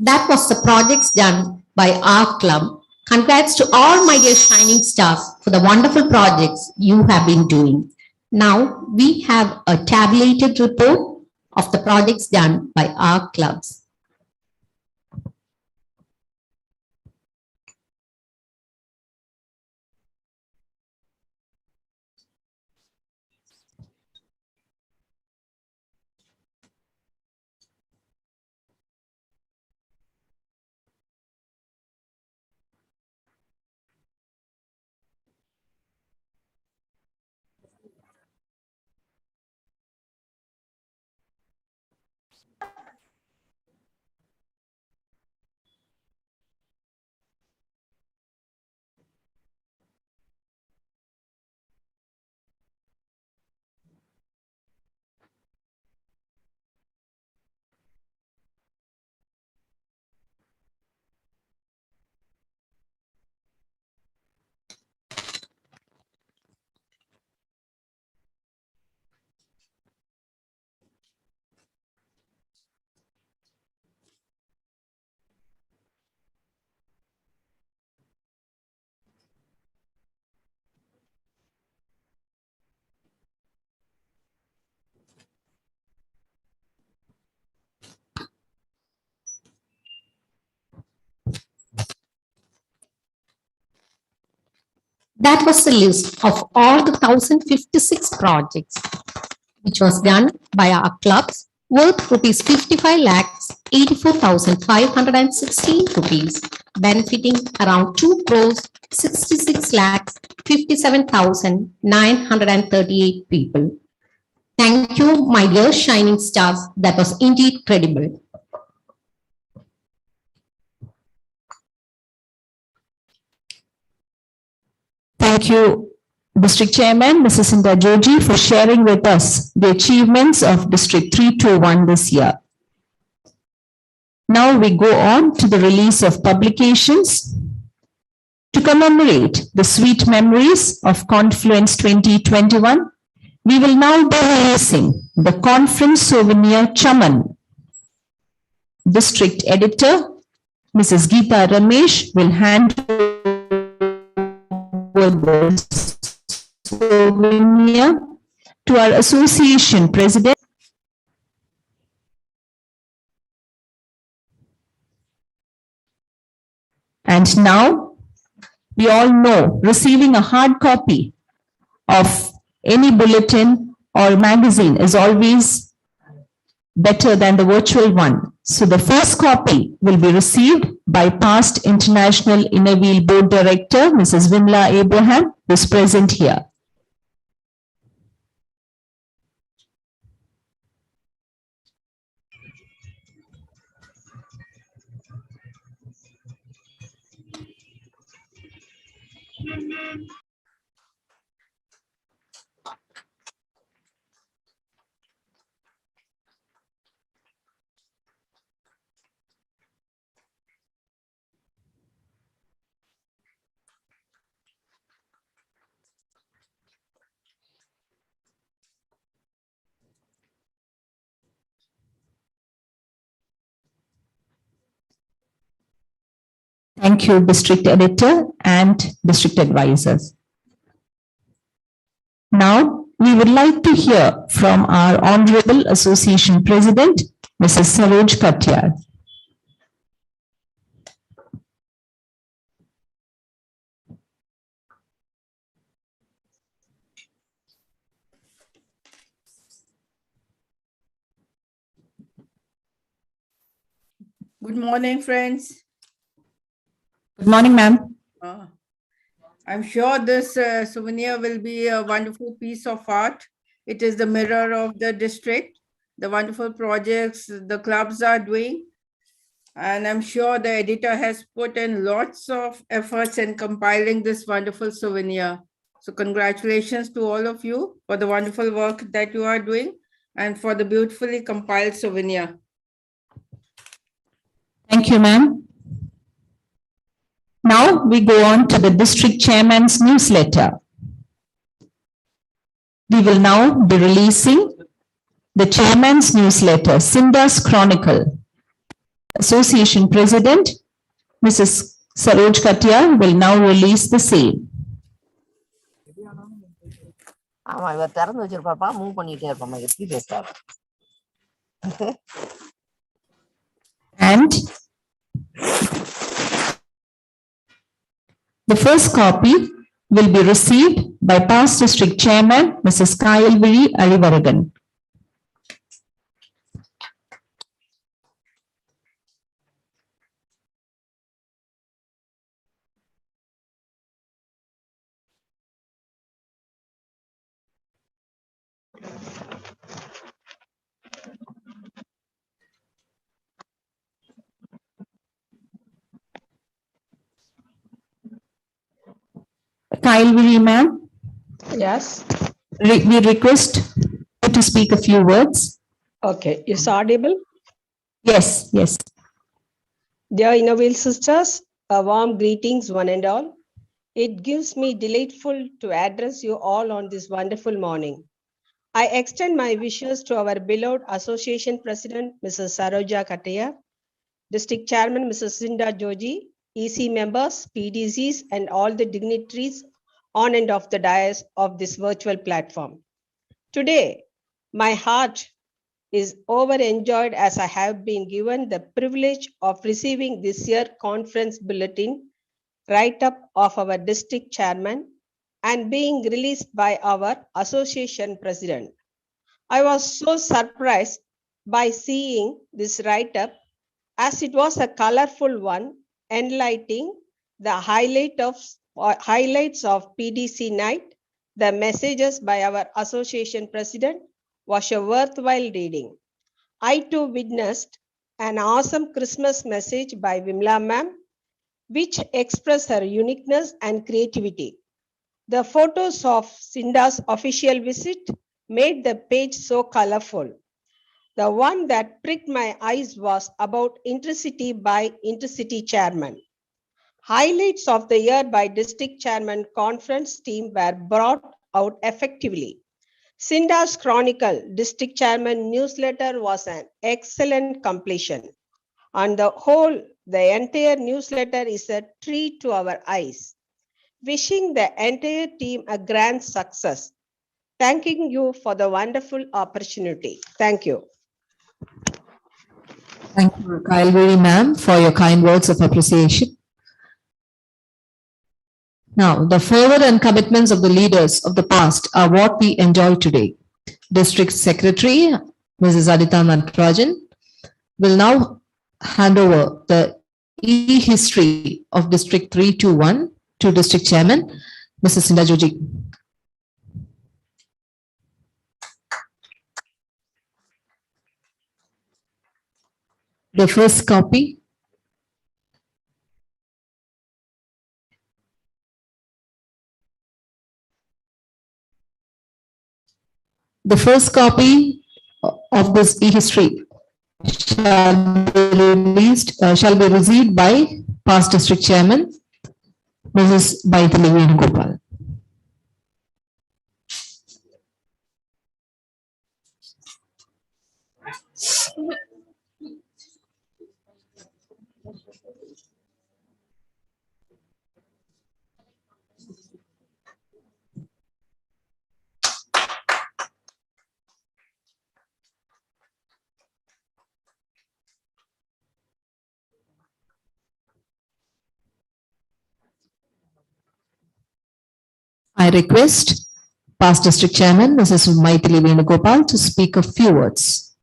That was the projects done by our club. Congrats to all my dear shining stars for the wonderful projects you have been doing. Now we have a tabulated report of the projects done by our clubs. That was the list of all the 1,056 projects which was done by our clubs worth rupees 55 lakhs 84,516 rupees, benefiting around 2 crores 66 lakhs 57,938 people. Thank you, my dear shining stars. That was indeed credible. Thank you, District Chairman, Mrs. Sinda Joji, for sharing with us the achievements of District 321 this year. Now we go on to the release of publications. To commemorate the sweet memories of Confluence 2021, we will now be releasing the Conference Souvenir Chaman. District Editor, Mrs. Geeta Ramesh, will hand the souvenir to our association president. And now, we all know receiving a hard copy of any bulletin or magazine is always better than the virtual one. So the first copy will be received by past International Inner Wheel Board Director, Mrs. Vimla Abraham, who is present here. Thank you, District Editor and District Advisors. Now, we would like to hear from our Honorable Association President, Mrs. Saroj Katyar. Good morning, friends. Good morning, ma'am. I'm sure this souvenir will be a wonderful piece of art. It is the mirror of the district, the wonderful projects the clubs are doing. And I'm sure the editor has put in lots of efforts in compiling this wonderful souvenir. So congratulations to all of you for the wonderful work that you are doing and for the beautifully compiled souvenir. Thank you, ma'am. Now we go on to the District Chairman's newsletter. We will now be releasing the Chairman's newsletter, Sinda's Chronicle. Association President, Mrs. Saroj Katiyar, will now release the same. ஆமா இவர் திறந்து வச்சிருப்பாப்பா move பண்ணிட்டே இருப்பாமா எப்படி பேசுறாரு And the first copy will be received by past district chairman, Mrs. Kayalviri Arivaragan. Kayalviri ma'am, Yes. we request you to speak a few words. Okay. Is audible? Yes, yes. Dear Innovale sisters, a warm greetings one and all. It gives me delightful to address you all on this wonderful morning. I extend my wishes to our beloved Association President, Mrs. Saroja Kataya, District Chairman, Mrs. Sinda Joji, EC members, PDCs, and all the dignitaries on and off the dais of this virtual platform. Today, my heart is overjoyed as I have been given the privilege of receiving this year conference bulletin write-up of our district chairman and being released by our association president. I was so surprised by seeing this write-up as it was a colorful one enlightening the highlights of PDC night. The messages by our association president was a worthwhile reading. I too witnessed an awesome Christmas message by Vimla ma'am, which expressed her uniqueness and creativity. The photos of Cinda's official visit made the page so colorful. The one that pricked my eyes was about Intercity by Intercity Chairman. Highlights of the year by District Chairman Conference team were brought out effectively. Cinda's Chronicle District Chairman newsletter was an excellent completion. On the whole, the entire newsletter is a treat to our eyes. Wishing the entire team a grand success. Thanking you for the wonderful opportunity. Thank you. Thank you, Kayalviri ma'am, for your kind words of appreciation. Now, the fervor and commitments of the leaders of the past are what we enjoy today. District Secretary, Mrs. Aditha Natarajan, will now hand over the e-history of District 321 to District Chairman, Mrs. Sinda Joji. The first copy of this e-history shall be received by past district chairman, Mrs. Baithili Venugopal. I request past district chairman, Mrs. Maithili Venugopal, to speak a few words.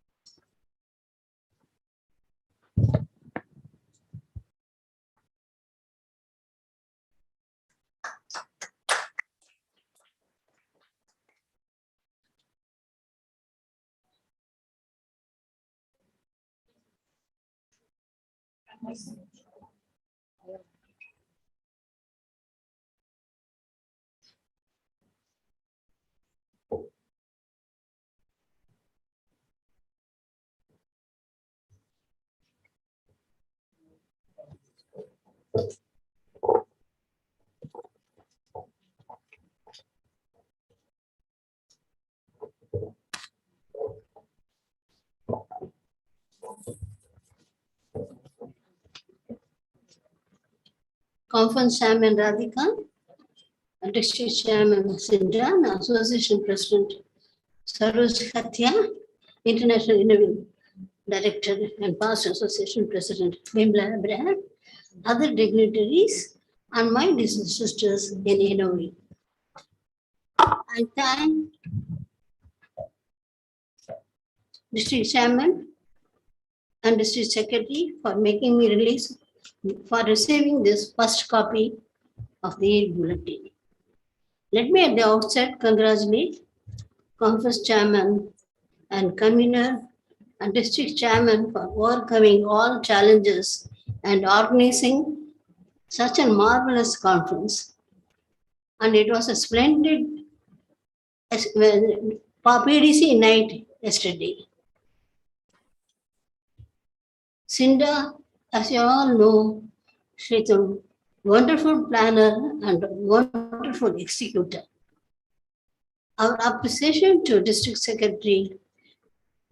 Conference Chairman Radhika, District Chairman Sindran, Association President Saroj Khatia, International Innovation Director and past Association President Bimla Abraham, other dignitaries, and my sisters in Innovate. I thank District Chairman and District Secretary for making me release for receiving this first copy of the bulletin. Let me at the outset congratulate Conference Chairman and Convener and District Chairman for overcoming all challenges and organizing such a marvelous conference. And it was a splendid PDC night yesterday. Cinda, as you all know, she's a wonderful planner and a wonderful executor. Our appreciation to District Secretary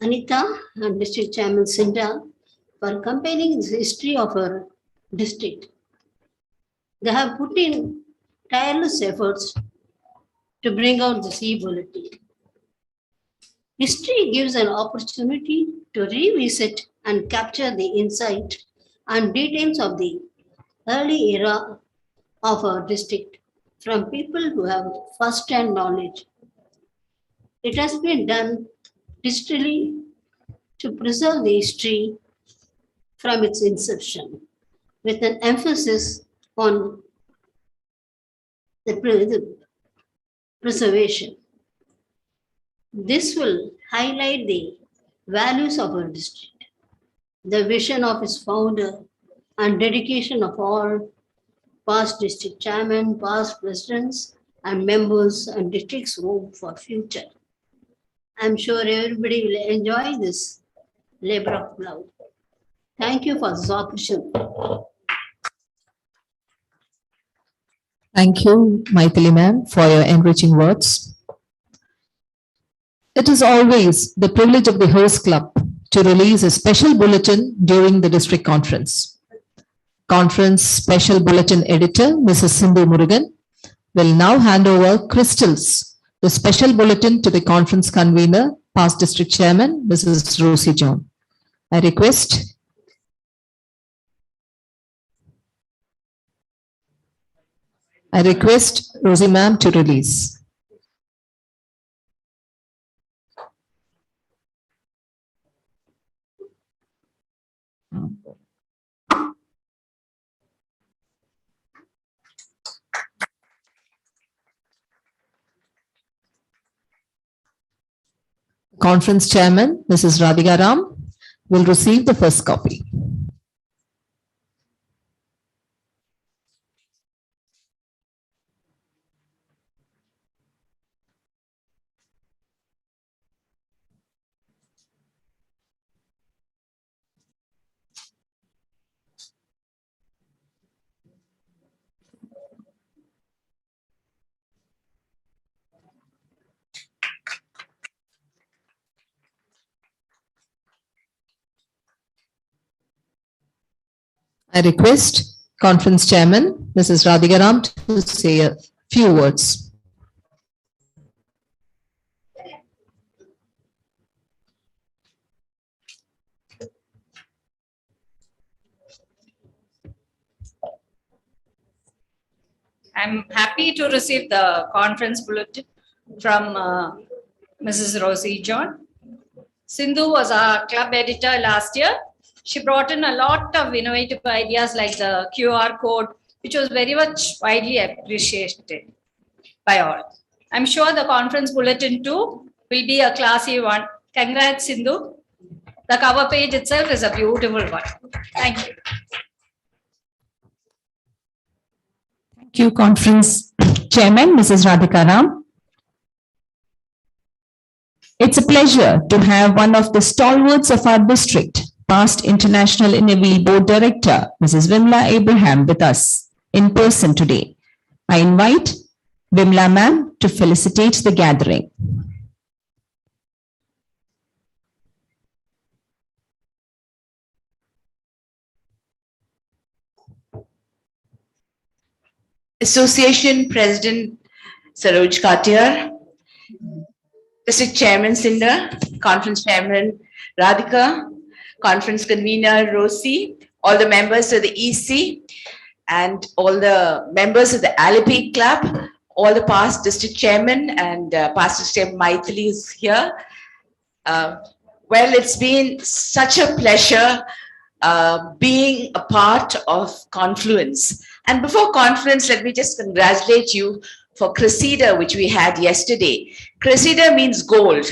Anita and District Chairman Cinda for comparing the history of our district. They have put in tireless efforts to bring out the e-bulletin. History gives an opportunity to revisit and capture the insight and details of the early era of our district from people who have first-hand knowledge. It has been done digitally to preserve the history from its inception, with an emphasis on the preservation. This will highlight the values of our district, the vision of its founder, and dedication of all past district chairmen, past presidents, and members and district's home for future. I'm sure everybody will enjoy this labor of love. Thank you for this opportunity. Thank you, Maithili ma'am, for your enriching words. It is always the privilege of the host club to release a special bulletin during the district conference. Conference Special Bulletin Editor, Mrs. Sindhu Murugan, will now hand over crystals, the special bulletin, to the conference convener, past district chairman, Mrs. Rosie John. I request Rosie ma'am to release. Conference chairman, Mrs. Radhika Ram, will receive the first copy. I request conference chairman, Mrs. Radhika Ram, to say a few words. I'm happy to receive the conference bulletin from Mrs. Rosie John. Sindhu was our club editor last year. She brought in a lot of innovative ideas like the QR code, which was very much widely appreciated by all. I'm sure the conference bulletin too will be a classy one. Congrats, Sindhu. The cover page itself is a beautiful one. Thank you. Thank you, Conference Chairman, Mrs. Radhika Ram. It's a pleasure to have one of the stalwarts of our district, past International Innovation Board Director, Mrs. Vimla Abraham, with us in person today. I invite Vimla ma'am to felicitate the gathering. Association President Saroj Katiyar, District Chairman Cinder, Conference Chairman Radhika, Conference Convener Rosie, all the members of the EC, and all the members of the Alappuzha Club, all the past district chairman and past district chairman Maithili is here. Well, it's been such a pleasure being a part of Confluence. And before Confluence, let me just congratulate you for Cressida, which we had yesterday. Cressida means gold.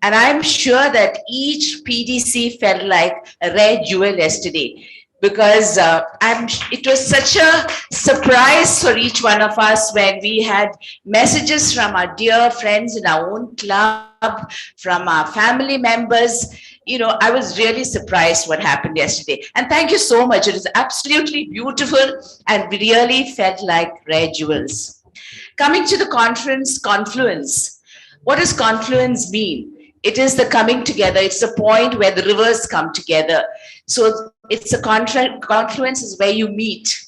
And I'm sure that each PDC felt like a rare jewel yesterday, because it was such a surprise for each one of us when we had messages from our dear friends in our own club, from our family members. You know, I was really surprised what happened yesterday. And thank you so much. It was absolutely beautiful and we really felt like rare jewels. Coming to the conference, Confluence. What does Confluence mean? It is the coming together. It's the point where the rivers come together. So it's a confluence is where you meet.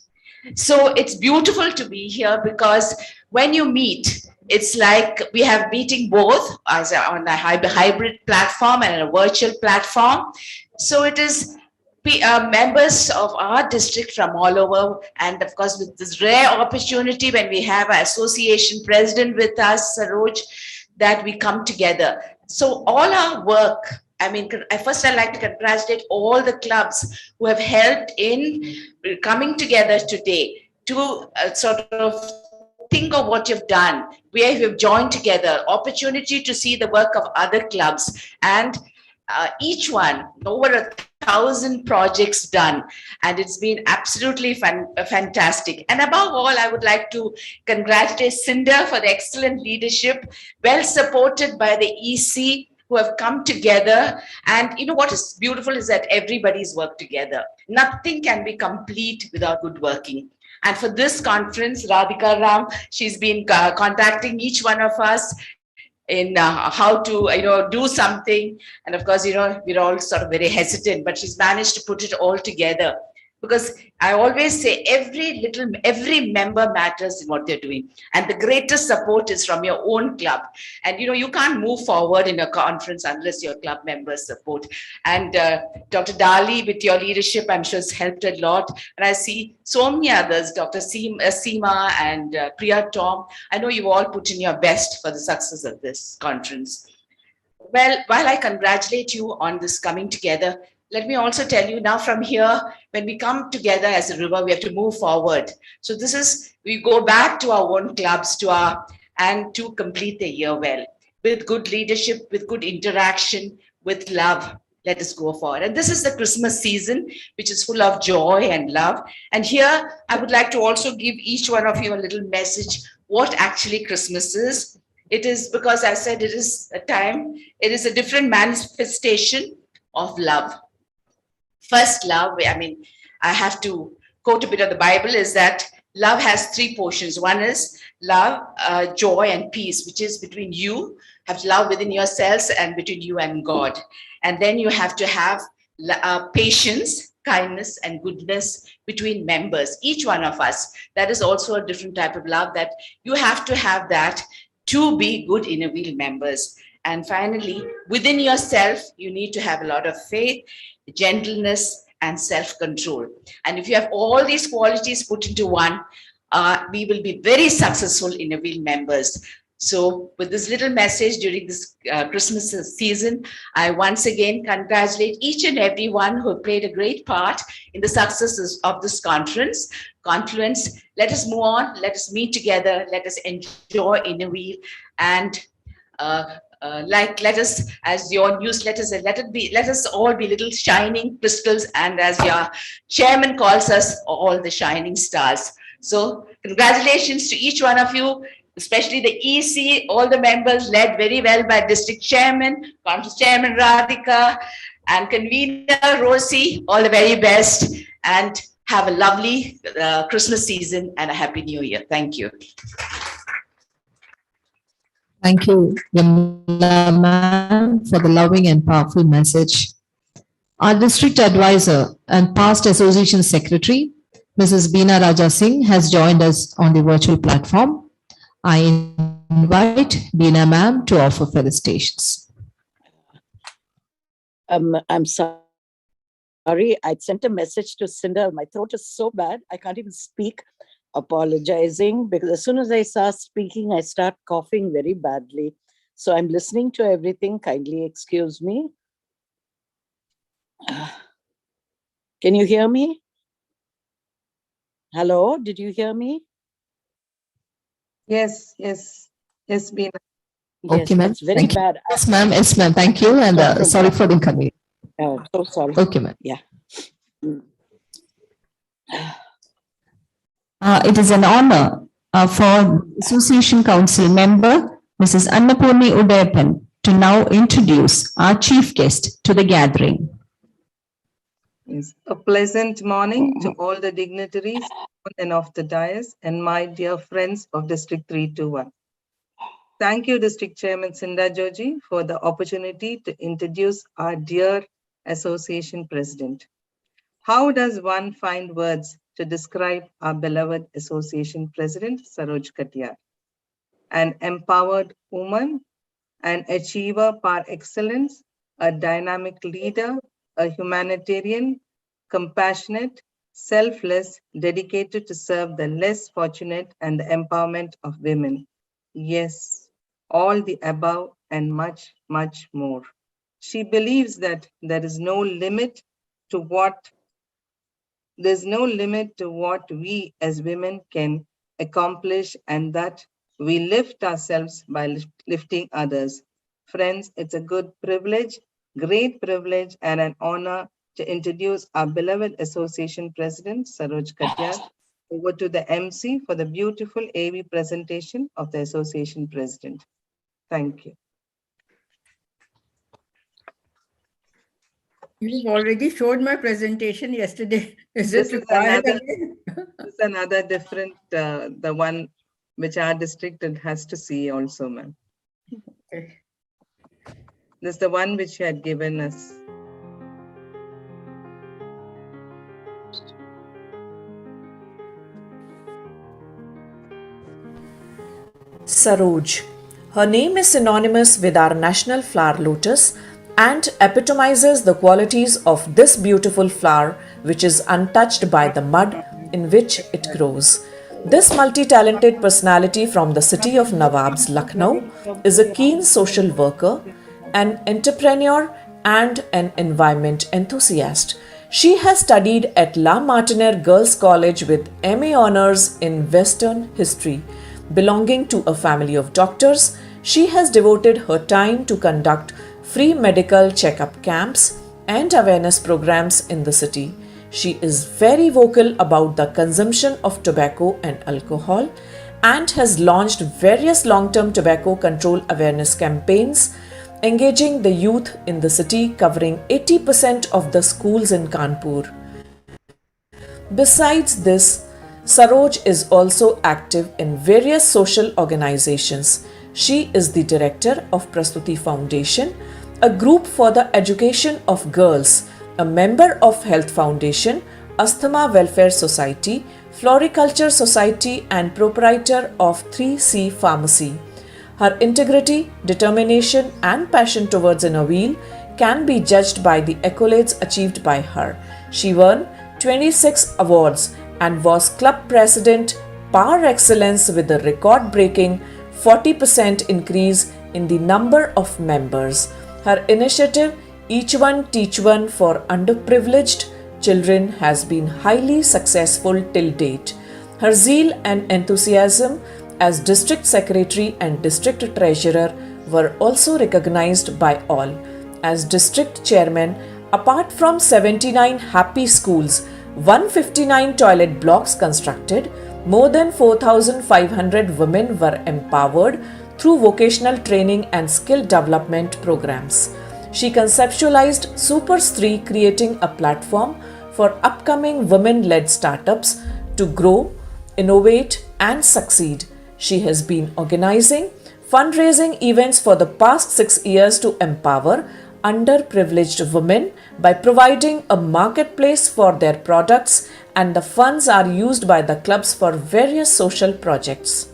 So it's beautiful to be here because when you meet, it's like we have meeting both as on a hybrid platform and a virtual platform. So it is members of our district from all over. And of course, with this rare opportunity when we have our association president with us, Saroj, that we come together. So all our work, I mean, first I'd like to congratulate all the clubs who have helped in coming together today to sort of think of what you've done, where you've joined together, opportunity to see the work of other clubs, and each one, over 1,000 projects done, and it's been absolutely fantastic. And above all, I would like to congratulate Cinder for the excellent leadership, well supported by the EC, who have come together. And you know what is beautiful is that everybody's worked together. Nothing can be complete without good working. And for this conference, Radhika Ram, she's been contacting each one of us in how to, do something. And of course, we're all sort of very hesitant, but she's managed to put it all together. Because I always say every member matters in what they're doing. And the greatest support is from your own club. And, you can't move forward in a conference unless your club members support. And Dr. Dali, with your leadership, I'm sure has helped a lot. And I see so many others, Dr. Seema and Priya Tom. I know you all put in your best for the success of this conference. Well, while I congratulate you on this coming together, let me also tell you now from here, when we come together as a river, we have to move forward. So we go back to our own clubs and to complete the year well, with good leadership, with good interaction, with love. Let us go forward. And this is the Christmas season, which is full of joy and love. And here, I would like to also give each one of you a little message, what actually Christmas is. It is because I said it is a different manifestation of love. First, love, I have to quote a bit of the Bible, is that love has three portions. One is love, joy, and peace, which is between you, have love within yourselves and between you and God. And then you have to have patience, kindness, and goodness between members, each one of us. That is also a different type of love that you have to have that to be good inner wheel members. And finally, within yourself, you need to have a lot of faith, gentleness, and self-control. And if you have all these qualities put into one, we will be very successful inner wheel members. So with this little message during this Christmas season, I once again congratulate each and every one who played a great part in the successes of this conference. Confluence, let us move on, let us meet together, let us enjoy inner wheel, and let us, as your newsletter said, let us all be little shining crystals, and as your chairman calls us, all the shining stars. So congratulations to each one of you, especially the EC, all the members led very well by District Chairman, Conference Chairman Radhika, and Convener Rosie, all the very best, and have a lovely Christmas season and a Happy New Year. Thank you. Thank you, Yamala ma'am, for the loving and powerful message. Our district advisor and past association secretary, Mrs. Beena Raja Singh has joined us on the virtual platform. I invite Beena ma'am to offer felicitations. I'm sorry. I sent a message to Cinder. My throat is so bad, I can't even speak. Apologizing because as soon as I start speaking, I start coughing very badly. So I'm listening to everything. Kindly excuse me. Can you hear me? Hello, did you hear me? Yes, Beena. Yes, Okay, ma'am. it's very Thank you. bad. Yes, ma'am. Yes, ma'am. Thank you. And sorry for the inconvenience. Oh, so sorry. Okay, ma'am. Yeah. It is an honor for Association Council member, Mrs. Annapurni Udayapan, to now introduce our chief guest to the gathering. Yes. A pleasant morning to all the dignitaries on and off the dais and my dear friends of District 321. Thank you, District Chairman Sinda Joji, for the opportunity to introduce our dear Association President. How does one find words to describe our beloved Association President, Saroj Katiyar? An empowered woman, an achiever par excellence, a dynamic leader, a humanitarian, compassionate, selfless, dedicated to serve the less fortunate and the empowerment of women. Yes, all the above and much, much more. She believes that there's no limit to what we as women can accomplish and that we lift ourselves by lifting others. Friends, it's a great privilege and an honor to introduce our beloved Association President, Saroj Katiyar. Over to the MC for the beautiful AV presentation of the Association President. Thank you. You've already showed my presentation yesterday. Is This it is required another, again? this is another different, the one which our district has to see also, ma'am. Okay. This is the one which you had given us. Saroj. Her name is synonymous with our national flower lotus and epitomizes the qualities of this beautiful flower which is untouched by the mud in which it grows. This multi-talented personality from the city of Nawabs, Lucknow, is a keen social worker, an entrepreneur and an environment enthusiast. She has studied at La Martiniere Girls College with MA Honours in Western History. Belonging to a family of doctors, she has devoted her time to conduct free medical checkup camps and awareness programs in the city. She is very vocal about the consumption of tobacco and alcohol and has launched various long-term tobacco control awareness campaigns, engaging the youth in the city, covering 80% of the schools in Kanpur. Besides this, Saroj is also active in various social organizations. She is the director of Prastuti Foundation, a group for the education of girls, a member of Health Foundation, Asthma Welfare Society, Floriculture Society and proprietor of 3C Pharmacy. Her integrity, determination and passion towards inner wheel can be judged by the accolades achieved by her. She won 26 awards and was club president par excellence with a record-breaking 40% increase in the number of members. Her initiative, Each One Teach One for underprivileged children, has been highly successful till date. Her zeal and enthusiasm as district secretary and district treasurer were also recognized by all. As district chairman, apart from 79 happy schools, 159 toilet blocks constructed, more than 4,500 women were empowered through vocational training and skill development programs. She conceptualized Super Stree, creating a platform for upcoming women-led startups to grow, innovate and succeed. She has been organizing fundraising events for the past 6 years to empower underprivileged women by providing a marketplace for their products and the funds are used by the clubs for various social projects.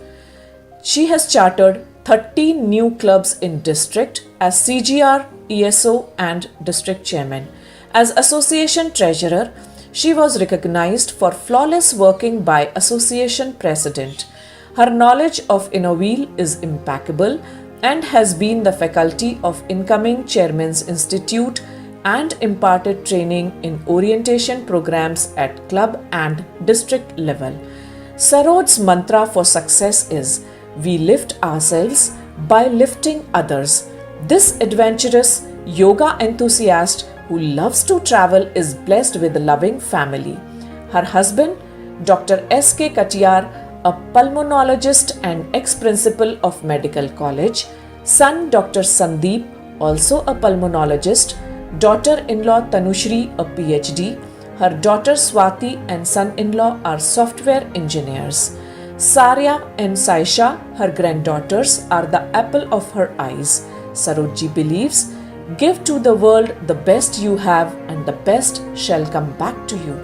She has chartered 13 new clubs in district as CGR, ESO and district chairman. As association treasurer, she was recognized for flawless working by association president. Her knowledge of Innoveel is impeccable and has been the faculty of incoming Chairman's Institute and imparted training in orientation programs at club and district level. Saroj's mantra for success is, "We lift ourselves by lifting others." This adventurous yoga enthusiast who loves to travel is blessed with a loving family. Her husband, Dr. S.K. Katiyar, a pulmonologist and ex-principal of Medical College, son Dr. Sandeep, also a pulmonologist, daughter-in-law Tanushri, a PhD, her daughter Swati and son-in-law are software engineers. Sarya and Saisha, her granddaughters, are the apple of her eyes. Sarojji believes, "Give to the world the best you have and the best shall come back to you."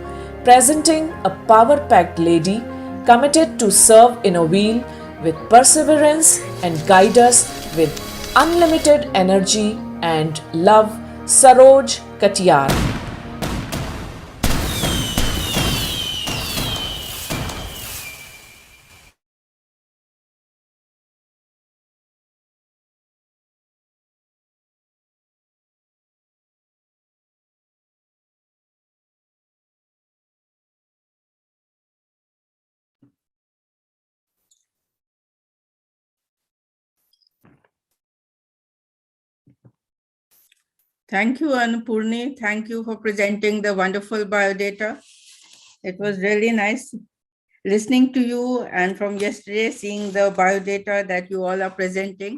Presenting a power-packed lady committed to serve Innoveel with perseverance and guide us with unlimited energy and love, Saroj Katiyar. Thank you, Annapurni. Thank you for presenting the wonderful biodata. It was really nice listening to you, and from yesterday seeing the biodata that you all are presenting.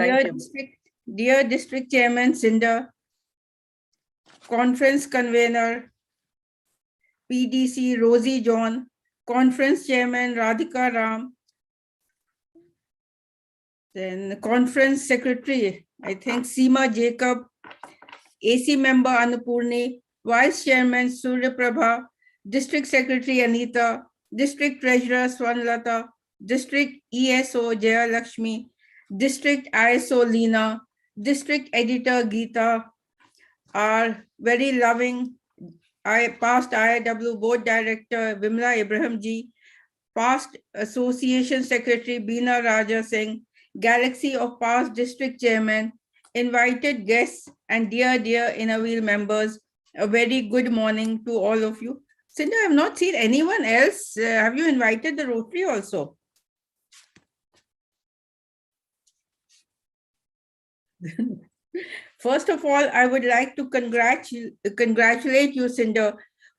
Dear District Chairman Cinder, Conference Convener PDC Rosie John, Conference Chairman Radhika Ram, then Conference Secretary, I think Seema Jacob, AC Member Annapurni, Vice Chairman Surya Prabha, District Secretary Anita, District Treasurer Swanlata, District ESO Jaya Lakshmi, District ISO Leena, District Editor Geeta, our very loving past IIW Board Director Vimla Ibrahim ji, past Association Secretary Beena Raja Singh, galaxy of past district chairman, invited guests, and dear Innoveel members, a very good morning to all of you. Cindy, I have not seen anyone else. Have you invited the Rotary also? First of all, I would like to congratulate you, Cinder,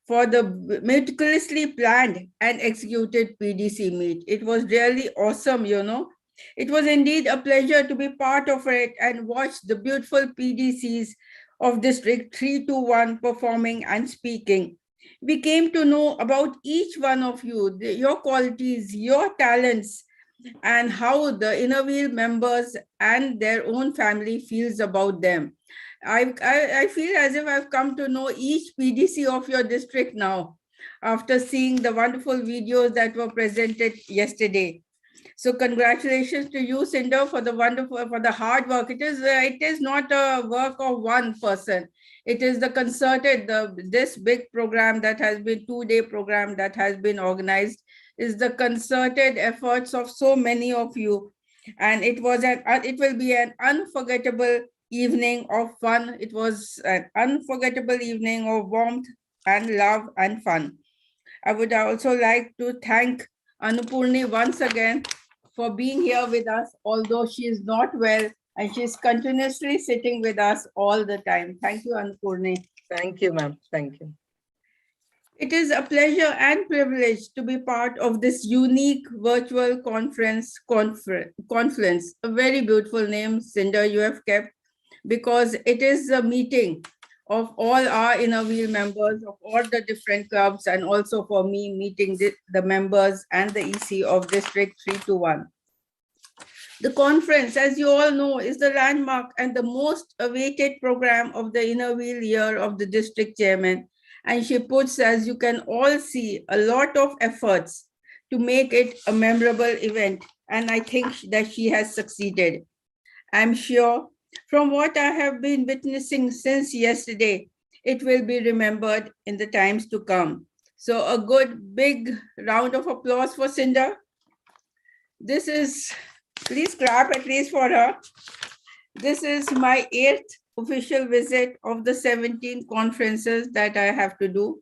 for the meticulously planned and executed PDC meet. It was really awesome, you know. It was indeed a pleasure to be part of it and watch the beautiful PDCs of District 321 performing and speaking. We came to know about each one of you, your qualities, your talents, and how the Innoveel members and their own family feels about them. I feel as if I've come to know each PDC of your district now after seeing the wonderful videos that were presented yesterday. So congratulations to you, Cinder, for the hard work. It is not a work of one person. It is the concerted, this big program that has been 2-day program that has been organized is the concerted efforts of so many of you. And it will be an unforgettable evening of fun. It was an unforgettable evening of warmth and love and fun. I would also like to thank Annapurni once again for being here with us, although she is not well and she's continuously sitting with us all the time. Thank you, Annapurni. Thank you, ma'am. Thank you. It is a pleasure and privilege to be part of this unique virtual conference, Confluence. A very beautiful name, Cinder, you have kept, because it is a meeting of all our Innoveel members of all the different clubs, and also for me meeting the members and the EC of District 321. The conference, as you all know, is the landmark and the most awaited program of the Innoveel year of the district chairman, And she puts, as you can all see, a lot of efforts to make it a memorable event. And I think that she has succeeded. I'm sure from what I have been witnessing since yesterday, it will be remembered in the times to come. So a good big round of applause for Cinda. This is, please clap at least for her. This is my 8th official visit of the 17 conferences that I have to do.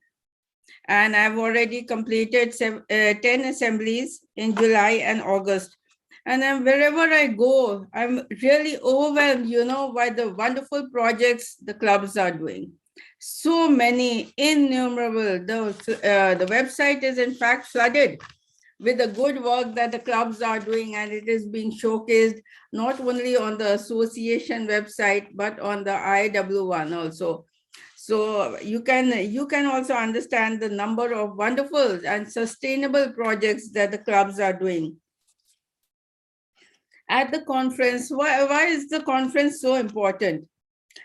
And I've already completed 10 assemblies in July and August. And then wherever I go, I'm really overwhelmed, by the wonderful projects the clubs are doing. So many, innumerable. The website is in fact flooded with the good work that the clubs are doing, and it is being showcased not only on the association website, but on the IW1 also. So you can also understand the number of wonderful and sustainable projects that the clubs are doing. At the conference, why is the conference so important?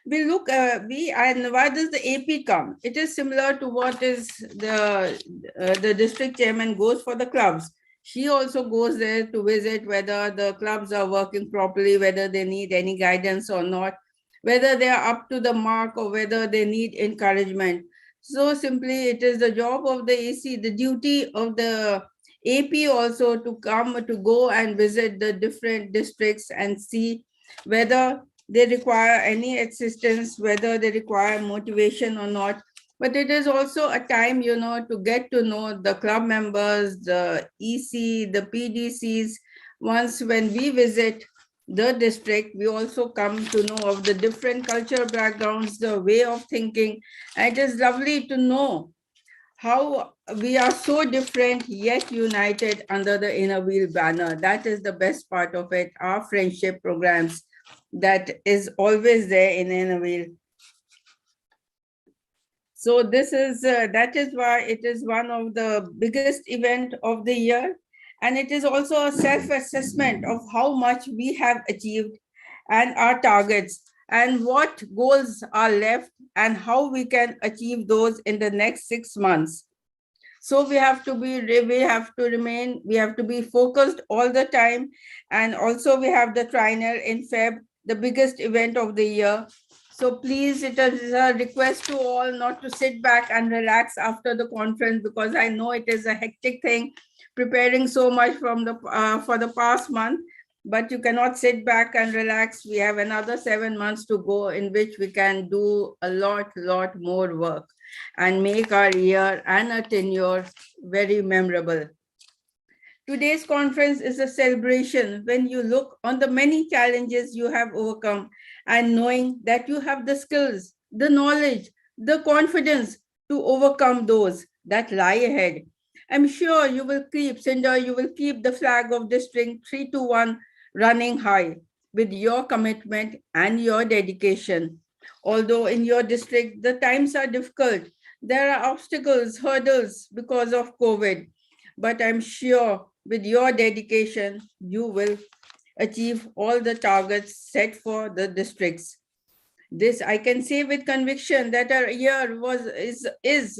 We look, and why does the AP come? It is similar to what is the district chairman goes for the clubs. She also goes there to visit whether the clubs are working properly, whether they need any guidance or not, whether they are up to the mark or whether they need encouragement. So simply, it is the job of the AC, the duty of the AP also to go and visit the different districts and see whether they require any assistance, whether they require motivation or not. But it is also a time, to get to know the club members, the EC, the PDCs. Once when we visit the district, we also come to know of the different cultural backgrounds, the way of thinking. And it is lovely to know how we are so different yet united under the Inner Wheel banner. That is the best part of it, our friendship programs that is always there in Inner Wheel. So that is why it is one of the biggest event of the year. And it is also a self-assessment of how much we have achieved and our targets and what goals are left and how we can achieve those in the next 6 months. So we have to be focused all the time. And also we have the Triennial in Feb, the biggest event of the year. So please, it is a request to all not to sit back and relax after the conference, because I know it is a hectic thing, preparing so much for the past month, but you cannot sit back and relax. We have another 7 months to go in which we can do a lot more work and make our year and our tenure very memorable. Today's conference is a celebration when you look on the many challenges you have overcome and knowing that you have the skills, the knowledge, the confidence to overcome those that lie ahead. I'm sure you will keep the flag of District 321 running high with your commitment and your dedication. Although in your district, the times are difficult, there are obstacles, hurdles because of COVID, but I'm sure with your dedication, you will achieve all the targets set for the districts. This I can say with conviction that our year is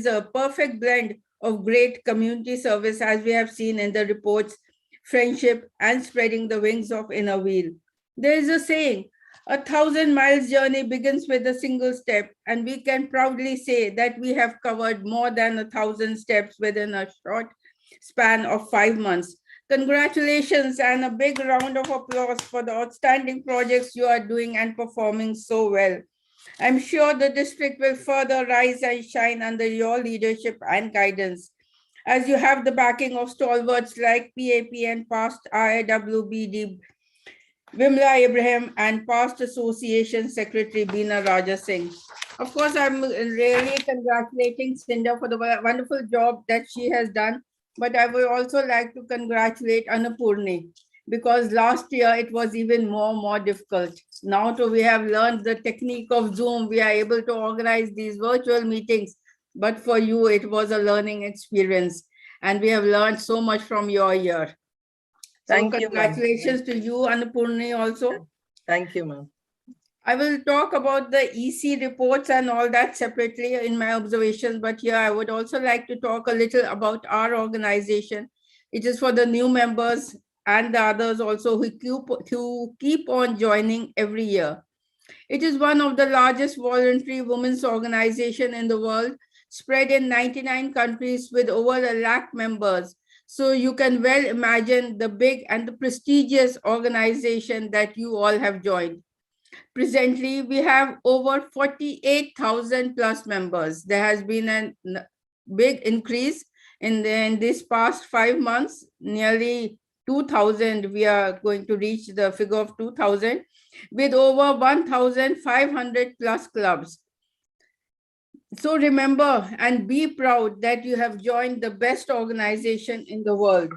a perfect blend of great community service, as we have seen in the reports, friendship, and spreading the wings of Inner Wheel. There is a saying, 1,000 miles journey begins with a single step, and we can proudly say that we have covered more than 1,000 steps within a short span of 5 months. Congratulations and a big round of applause for the outstanding projects you are doing and performing so well. I'm sure the district will further rise and shine under your leadership and guidance, as you have the backing of stalwarts like PAP and past IWBD, Vimla Ibrahim, and past Association Secretary Beena Raja Singh. Of course, I'm really congratulating Cinda for the wonderful job that she has done, but I would also like to congratulate Annapurni, because last year it was even more difficult. Now we have learned the technique of Zoom, we are able to organize these virtual meetings, but for you, it was a learning experience, and we have learned so much from your year. So Thank you, ma'am. congratulations to you, Annapurni, also. Thank you, ma'am. I will talk about the EC reports and all that separately in my observations, but here I would also like to talk a little about our organization. It is for the new members and the others also who keep on joining every year. It is one of the largest voluntary women's organization in the world, spread in 99 countries with over 1 lakh members. So you can well imagine the big and the prestigious organization that you all have joined. Presently, we have over 48,000 plus members. There has been a big increase in this past 5 months, nearly 2,000. We are going to reach the figure of 2,000 with over 1,500 plus clubs. So remember and be proud that you have joined the best organization in the world.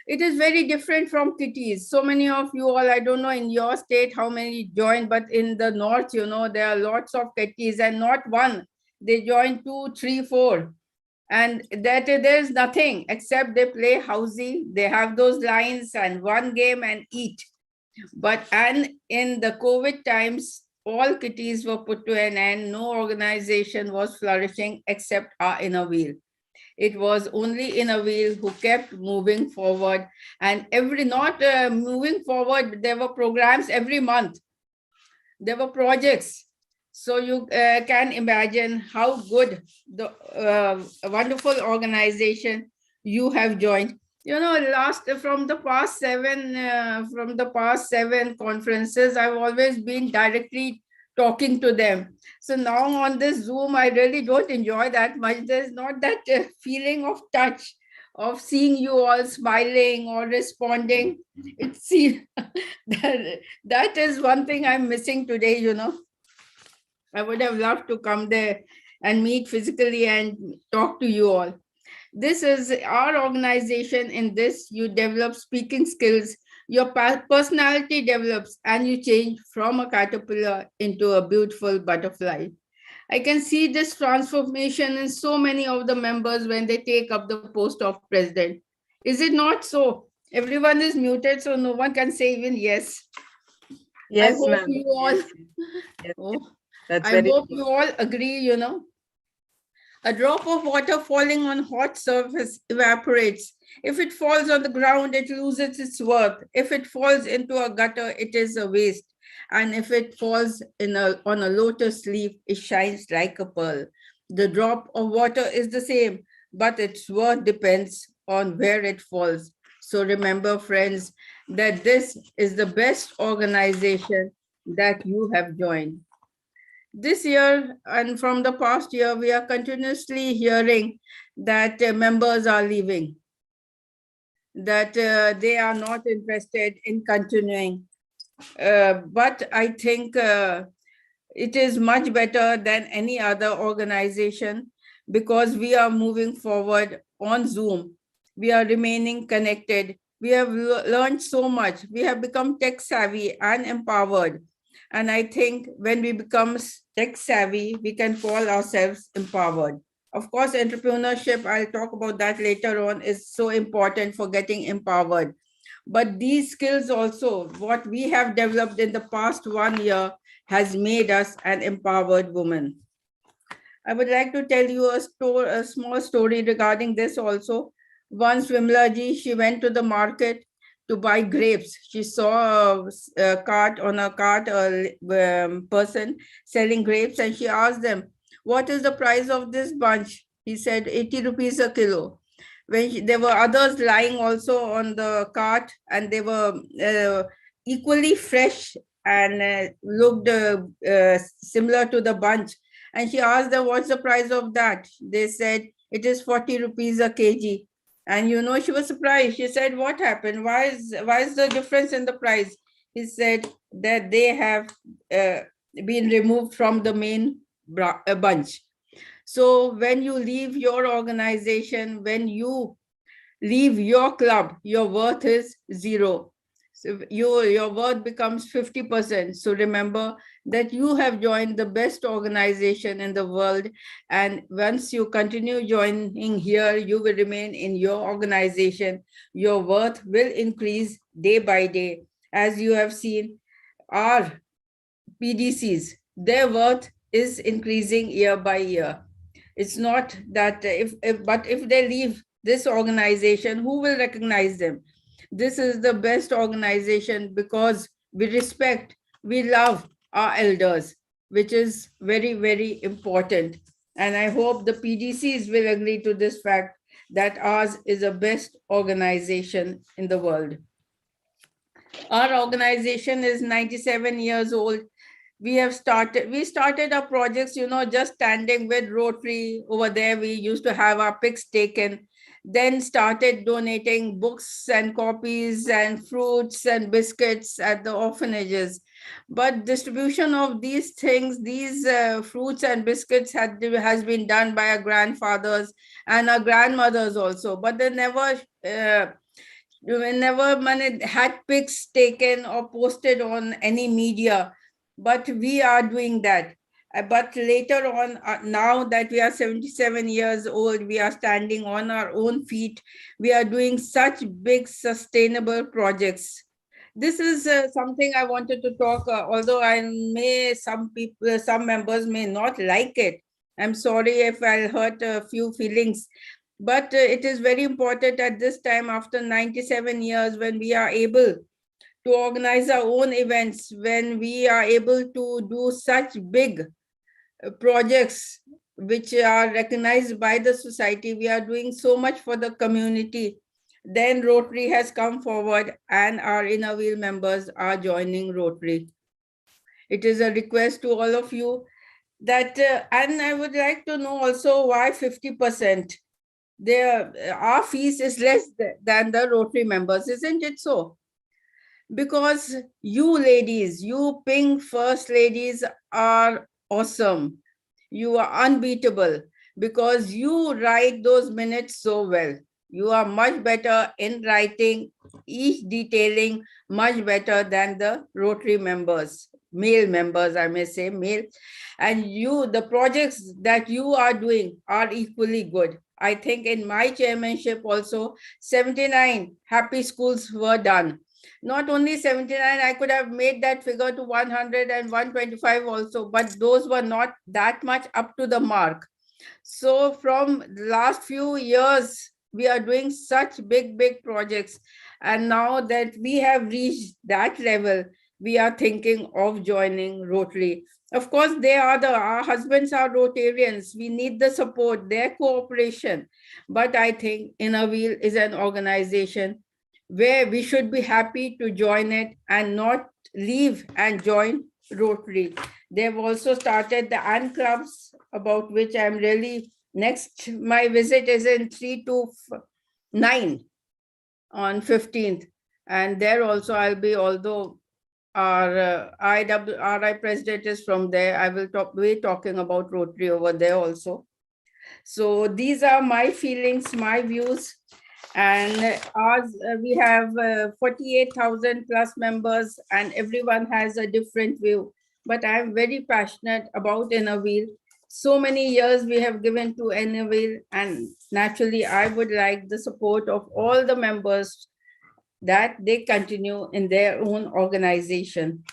It is very different from kitties. So many of you all, I don't know in your state how many join, but in the north, there are lots of kitties and not one. They join 2, 3, 4. And that there's nothing except they play housey. They have those lines and one game and eat. And in the COVID times, all kitties were put to an end. No organization was flourishing except our Inner Wheel. It was only Inner Wheel who kept moving forward, and moving forward, there were programs every month. There were projects. So you can imagine how good the wonderful organization you have joined. From the past seven conferences, I've always been directly talking to them. So now on this Zoom, I really don't enjoy that much. There's not that feeling of touch, of seeing you all smiling or responding. That is one thing I'm missing today, I would have loved to come there and meet physically and talk to you all. This is our organization. In this, you develop speaking skills, your personality develops, and you change from a caterpillar into a beautiful butterfly. I can see this transformation in so many of the members when they take up the post of president. Is it not so? Everyone is muted, so no one can say even yes. Yes, I hope ma'am. you all, Yes. I hope you all agree, A drop of water falling on hot surface evaporates. If it falls on the ground, it loses its worth. If it falls into a gutter, it is a waste. And if it falls on a lotus leaf, it shines like a pearl. The drop of water is the same, but its worth depends on where it falls. So remember, friends, that this is the best organization that you have joined. This year and from the past year, we are continuously hearing that members are leaving, that they are not interested in continuing. But I think it is much better than any other organization because we are moving forward on Zoom. We are remaining connected. We have learned so much. We have become tech savvy and empowered. And I think when we become tech savvy, we can call ourselves empowered. Of course, entrepreneurship, I'll talk about that later on, is so important for getting empowered. But these skills also, what we have developed in the past 1 year has made us an empowered woman. I would like to tell you a small story regarding this also. Once Vimla ji, she went to the market to buy grapes. She saw a person selling grapes, and she asked them, "What is the price of this bunch?" He said, 80 rupees a kilo. There were others lying also on the cart, and they were equally fresh and looked similar to the bunch. And she asked them, "What's the price of that?" They said, "It is 40 rupees a kg." And she was surprised. She said, "What happened? Why is the difference in the price?" He said that they have been removed from the main bunch. So when you leave your organization, when you leave your club, your worth is 0. So your worth becomes 50%. So remember that you have joined the best organization in the world. And once you continue joining here, you will remain in your organization. Your worth will increase day by day. As you have seen, our PDCs, their worth is increasing year by year. It's not that but if they leave this organization, who will recognize them? This is the best organization because we respect, we love our elders, which is very, very important. And I hope the PDCs will agree to this fact that ours is the best organization in the world. Our organization is 97 years old. We started our projects, just standing with Rotary over there. We used to have our pics taken, then started donating books and copies and fruits and biscuits at the orphanages. But distribution of these things, these fruits and biscuits has been done by our grandfathers and our grandmothers also, but they never had pics taken or posted on any media. But we are doing that. But later on, now that we are 77 years old, we are standing on our own feet. We are doing such big sustainable projects. This is something I wanted to talk, although some members may not like it. I'm sorry if I hurt a few feelings. But it is very important at this time, after 97 years, when we are able to organize our own events, when we are able to do such big projects which are recognized by the society, we are doing so much for the community. Then Rotary has come forward and our Inner Wheel members are joining Rotary. It is a request to all of you that, and I would like to know also why 50%. Our fees is less than the Rotary members, isn't it so? Because you ladies, you pink first ladies are awesome. You are unbeatable because you write those minutes so well. You are much better in writing, each detailing much better than the Rotary members, male members, I may say male. And the projects that you are doing are equally good. I think in my chairmanship also, 79 happy schools were done. Not only 79, I could have made that figure to 100 and 125 also, but those were not that much up to the mark. So from the last few years, we are doing such big, big projects. And now that we have reached that level, we are thinking of joining Rotary. Of course, our husbands are Rotarians. We need the support, their cooperation. But I think Inner Wheel is an organization where we should be happy to join it and not leave and join Rotary. They've also started the ANN clubs, about which I'm really next. My visit is in 3 to 9 on 15th. And there also I'll be, although our IWRI president is from there, I will be talking about Rotary over there also. So these are my feelings, my views. And ours, we have 48,000 plus members and everyone has a different view. But I'm very passionate about Inner Wheel. So many years we have given to Inner Wheel, and naturally I would like the support of all the members that they continue in their own organization.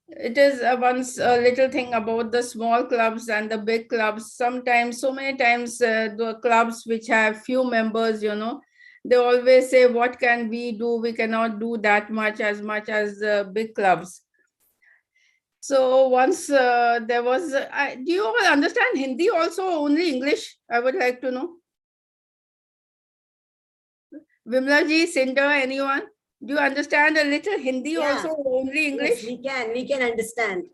It is once a little thing about the small clubs and the big clubs. Sometimes, so many times, the clubs which have few members, they always say, what can we do? We cannot do that much as big clubs. So once there was, do you all understand Hindi also, only English? I would like to know. Vimla ji, Cinder, anyone? Do you understand a little Hindi also, only English? Yes, we can understand.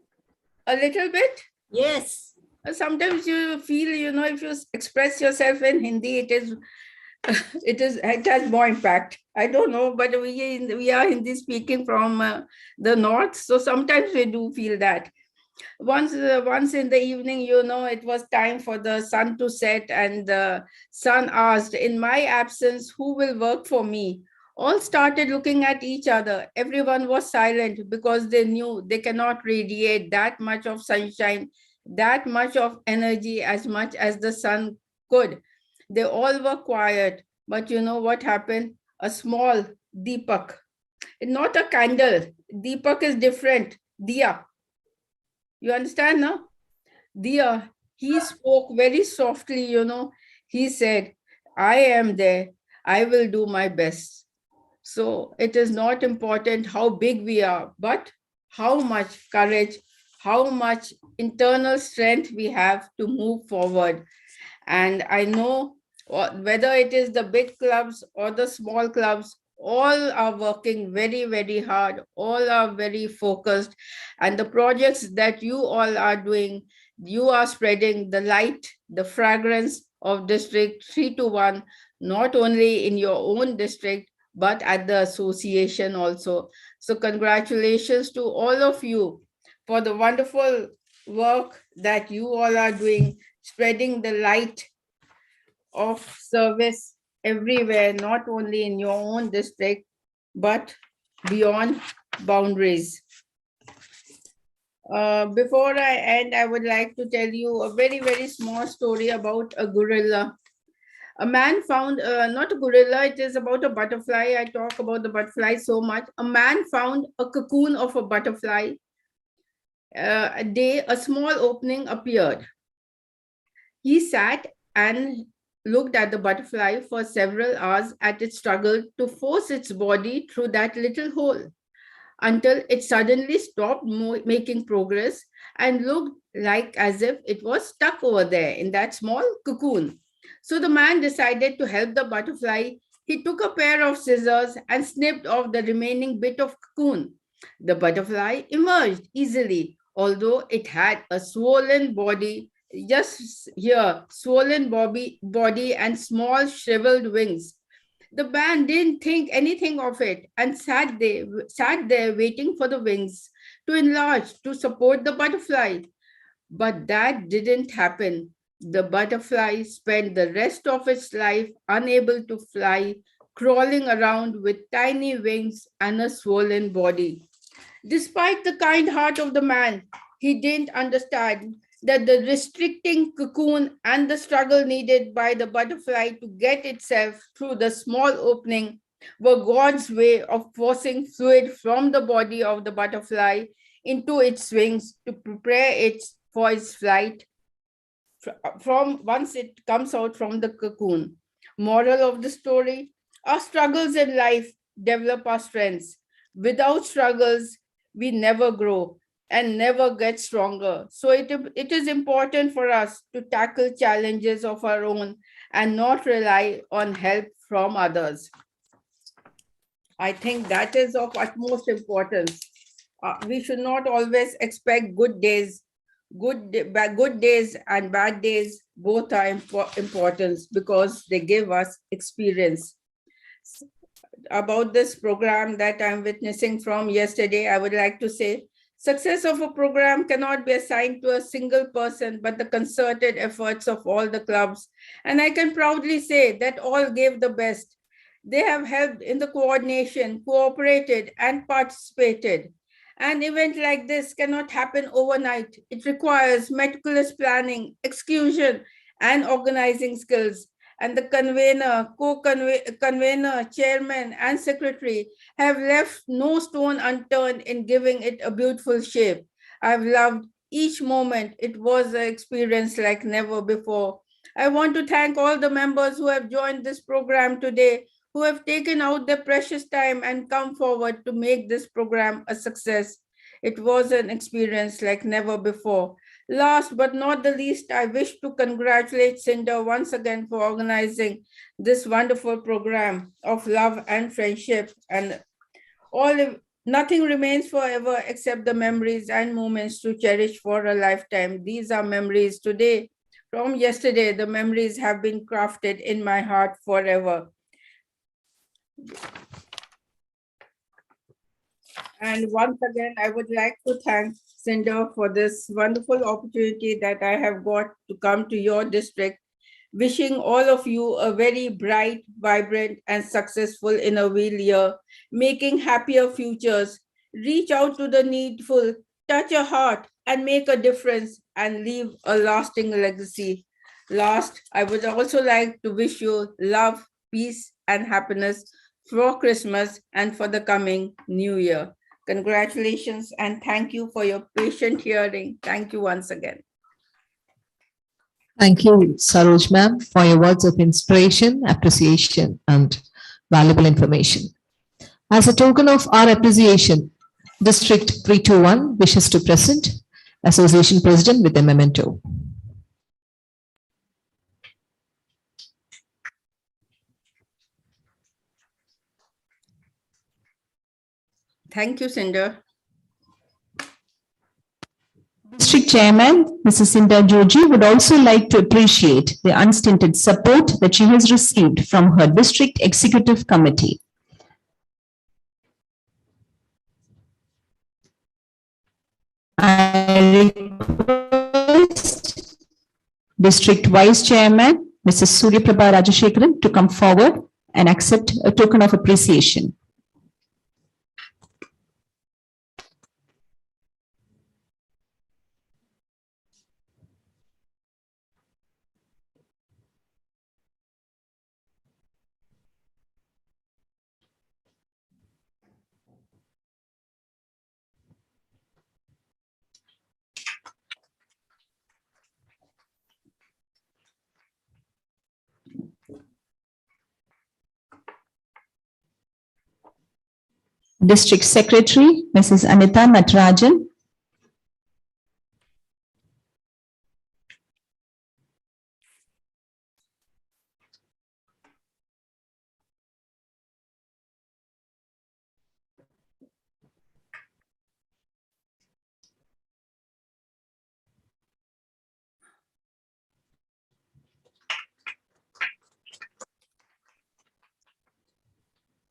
A little bit? Yes. Sometimes you feel, if you express yourself in Hindi, it has more impact. I don't know, but we are Hindi speaking from the north, so sometimes we do feel that. Once in the evening, it was time for the sun to set, and the sun asked, in my absence, who will work for me? All started looking at each other. Everyone was silent because they knew they cannot radiate that much of sunshine, that much of energy as much as the sun could. They all were quiet, but you know what happened? A small deepak, not a candle. Deepak is different. Diya. You understand now? Dear, he spoke very softly, He said, I am there. I will do my best. So it is not important how big we are, but how much courage, how much internal strength we have to move forward. And I know whether it is the big clubs or the small clubs, all are working very, very hard, all are very focused. And the projects that you all are doing, you are spreading the light, the fragrance of District 321, not only in your own district, but at the association also. So congratulations to all of you for the wonderful work that you all are doing, spreading the light of service everywhere, not only in your own district, but beyond boundaries. Before I end, I would like to tell you a very, very small story about a gorilla. A man found, not a gorilla, it is about a butterfly. I talk about the butterfly so much. A man found a cocoon of a butterfly. A day, a small opening appeared. He sat and looked at the butterfly for several hours at its struggle to force its body through that little hole until it suddenly stopped making progress and looked like as if it was stuck over there in that small cocoon. So the man decided to help the butterfly. He took a pair of scissors and snipped off the remaining bit of cocoon. The butterfly emerged easily, although it had a swollen body, just here, swollen body and small shriveled wings. The man didn't think anything of it and sat there waiting for the wings to enlarge to support the butterfly. But that didn't happen. The butterfly spent the rest of its life unable to fly, crawling around with tiny wings and a swollen body. Despite the kind heart of the man, he didn't understand that the restricting cocoon and the struggle needed by the butterfly to get itself through the small opening were God's way of forcing fluid from the body of the butterfly into its wings to prepare it for its flight from once it comes out from the cocoon. Moral of the story: our struggles in life develop our strengths. Without struggles, we never grow and never get stronger. So it is important for us to tackle challenges of our own and not rely on help from others. I think that is of utmost importance. We should not always expect good days. Good days and bad days both are important because they give us experience. About this program that I'm witnessing from yesterday, I would like to say, success of a program cannot be assigned to a single person, but the concerted efforts of all the clubs. And I can proudly say that all gave the best. They have helped in the coordination, cooperated, and participated. An event like this cannot happen overnight. It requires meticulous planning, execution, and organizing skills. And the convener, co-convener, chairman, and secretary have left no stone unturned in giving it a beautiful shape. I've loved each moment. It was an experience like never before. I want to thank all the members who have joined this program today, who have taken out their precious time and come forward to make this program a success. It was an experience like never before. Last but not the least, I wish to congratulate Cinder once again for organizing this wonderful program of love and friendship. And nothing remains forever except the memories and moments to cherish for a lifetime. These are memories today. From yesterday, the memories have been crafted in my heart forever. And once again, I would like to thank Cinder for this wonderful opportunity that I have got to come to your district. Wishing all of you a very bright, vibrant, and successful inner wheel year, making happier futures. Reach out to the needful, touch a heart, and make a difference and leave a lasting legacy. Last, I would also like to wish you love, peace, and happiness for Christmas and for the coming New Year. Congratulations and thank you for your patient hearing. Thank you once again. Thank you, Saroj ma'am, for your words of inspiration, appreciation, and valuable information. As a token of our appreciation, District 321 wishes to present Association President with a memento. Thank you, Cinder. District Chairman, Mrs. Cinda Joji, would also like to appreciate the unstinted support that she has received from her District Executive Committee. I request District Vice Chairman, Mrs. Surya Prabha Rajashekaran, to come forward and accept a token of appreciation. District Secretary, Mrs. Anita Natarajan.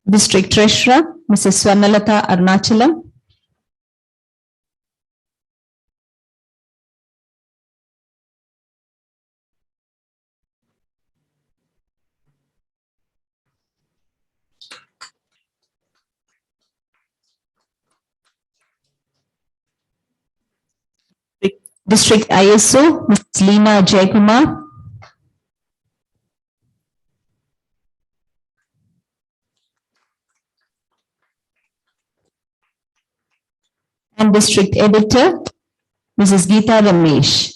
District Treasurer, Mrs. Swarnalata Arunachalam. District ISO, Mrs. Leena Jaykumar. And District Editor, Mrs. Geeta Ramesh.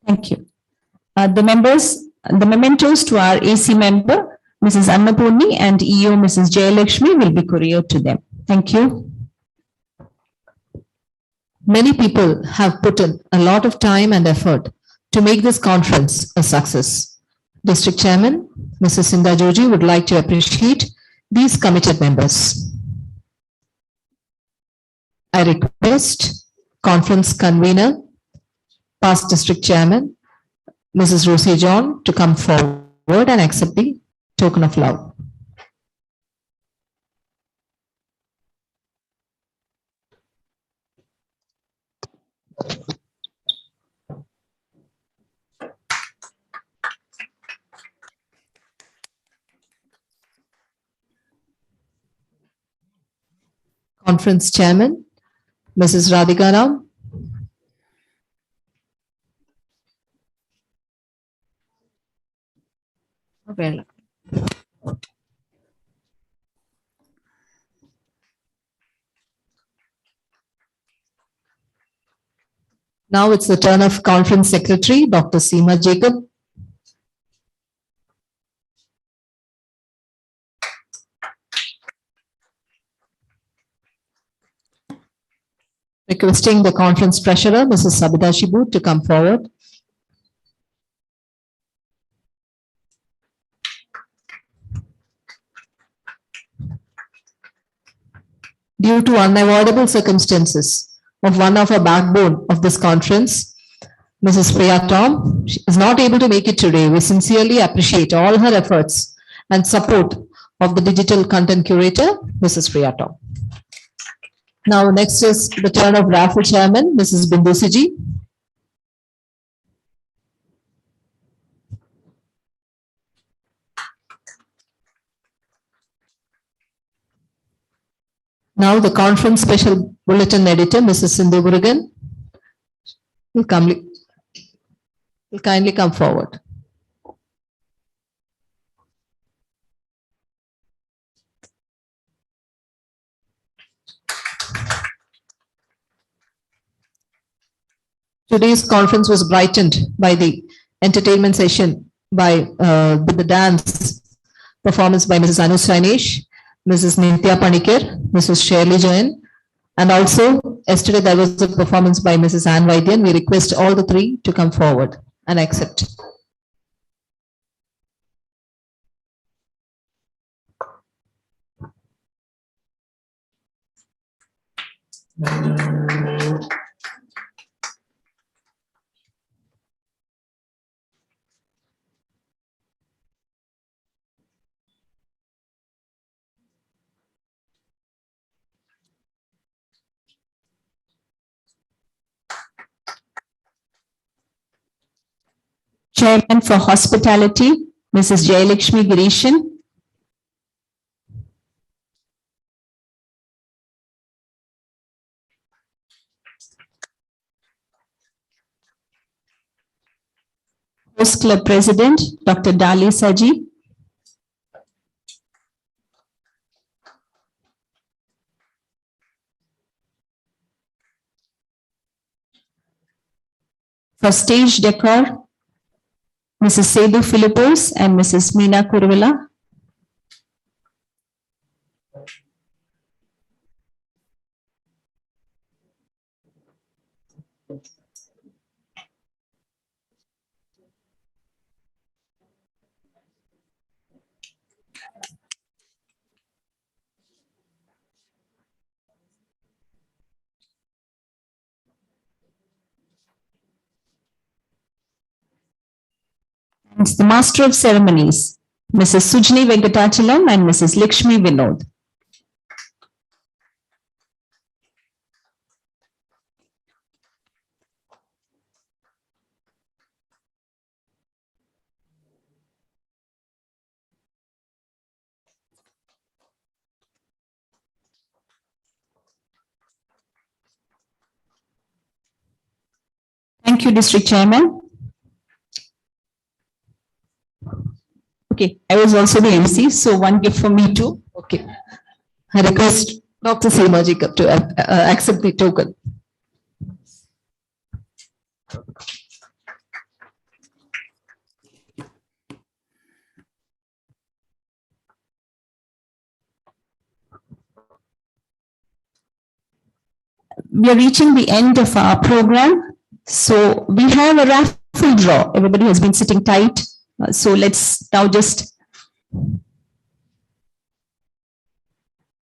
Thank you. The mementos to our AC member, Mrs. Annapurni, and EO, Mrs. Jayalakshmi, will be couriered to them. Thank you. Many people have put in a lot of time and effort to make this conference a success. District Chairman, Mrs. Cinda Joji, would like to appreciate these committed members. I request Conference Convener, past District Chairman, Mrs. Rosie John, to come forward and accept the token of love. Conference Chairman, Mrs. Radhika Ram. Well. Now it's the turn of Conference Secretary, Dr. Seema Jacob. Requesting the Conference Treasurer, Mrs. Sabita Shibu, to come forward. Due to unavoidable circumstances of one of our backbone of this conference, Mrs. Priya Tom is not able to make it today. We sincerely appreciate all her efforts and support of the digital content curator, Mrs. Priya Tom. Now, next is the turn of raffle chairman, Mrs. Bindu Siji. Now, the conference special bulletin editor, Mrs. Sindhu Murugan, will will kindly come forward. Today's conference was brightened by the entertainment session with the dance performance by Mrs. Anu Sainesh, Mrs. Nitya Panikar, Mrs. Shirley Jain, and also yesterday there was a performance by Mrs. Ann Vaidyan. We request all the three to come forward and accept. Chairman for Hospitality, Mrs. Jayalakshmi Girishan. Host Club President, Dr. Dali Saji. For stage decor, Mrs. Sedu Philippos and Mrs. Meena Kurvila. And the Master of Ceremonies, Mrs. Sujni Venkatachalam and Mrs. Lakshmi Vinod. Thank you, District Chairman. Okay, I was also the MC, so one gift for me too. Okay. I request Dr. Seemaji to accept the token. We are reaching the end of our program. So we have a raffle draw. Everybody has been sitting tight. So let's now just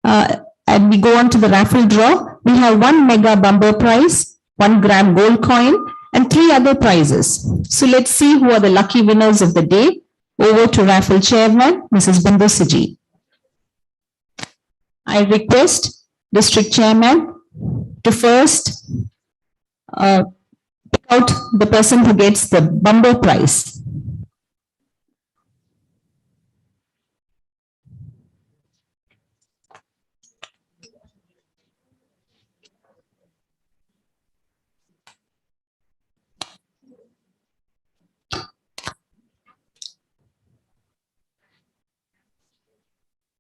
and we go on to the raffle draw. We have 1 mega bumper prize, 1 gram gold coin, and 3 other prizes. So let's see who are the lucky winners of the day. Over to raffle chairman, Mrs. Bindu Siji. I request District Chairman to first pick out the person who gets the bumper prize.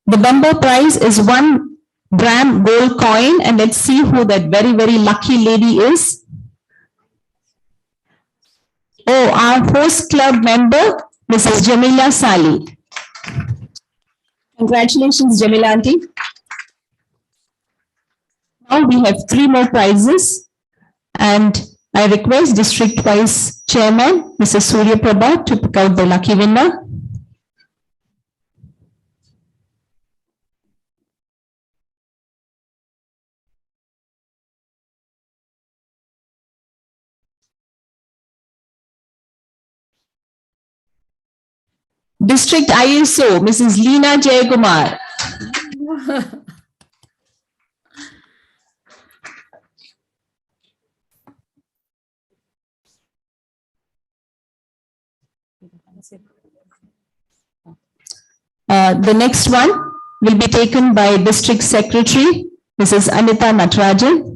The bumper prize is 1 gram gold coin, and let's see who that very, very lucky lady is. Oh, our host club member, Mrs. Jamila Sali. Congratulations, Jamila auntie. Now we have 3 more prizes, and I request District Vice Chairman, Mrs. Surya Prabha, to pick out the lucky winner. District ISO, Mrs. Leena Jayakumar. The next one will be taken by District Secretary, Mrs. Anita Natarajan.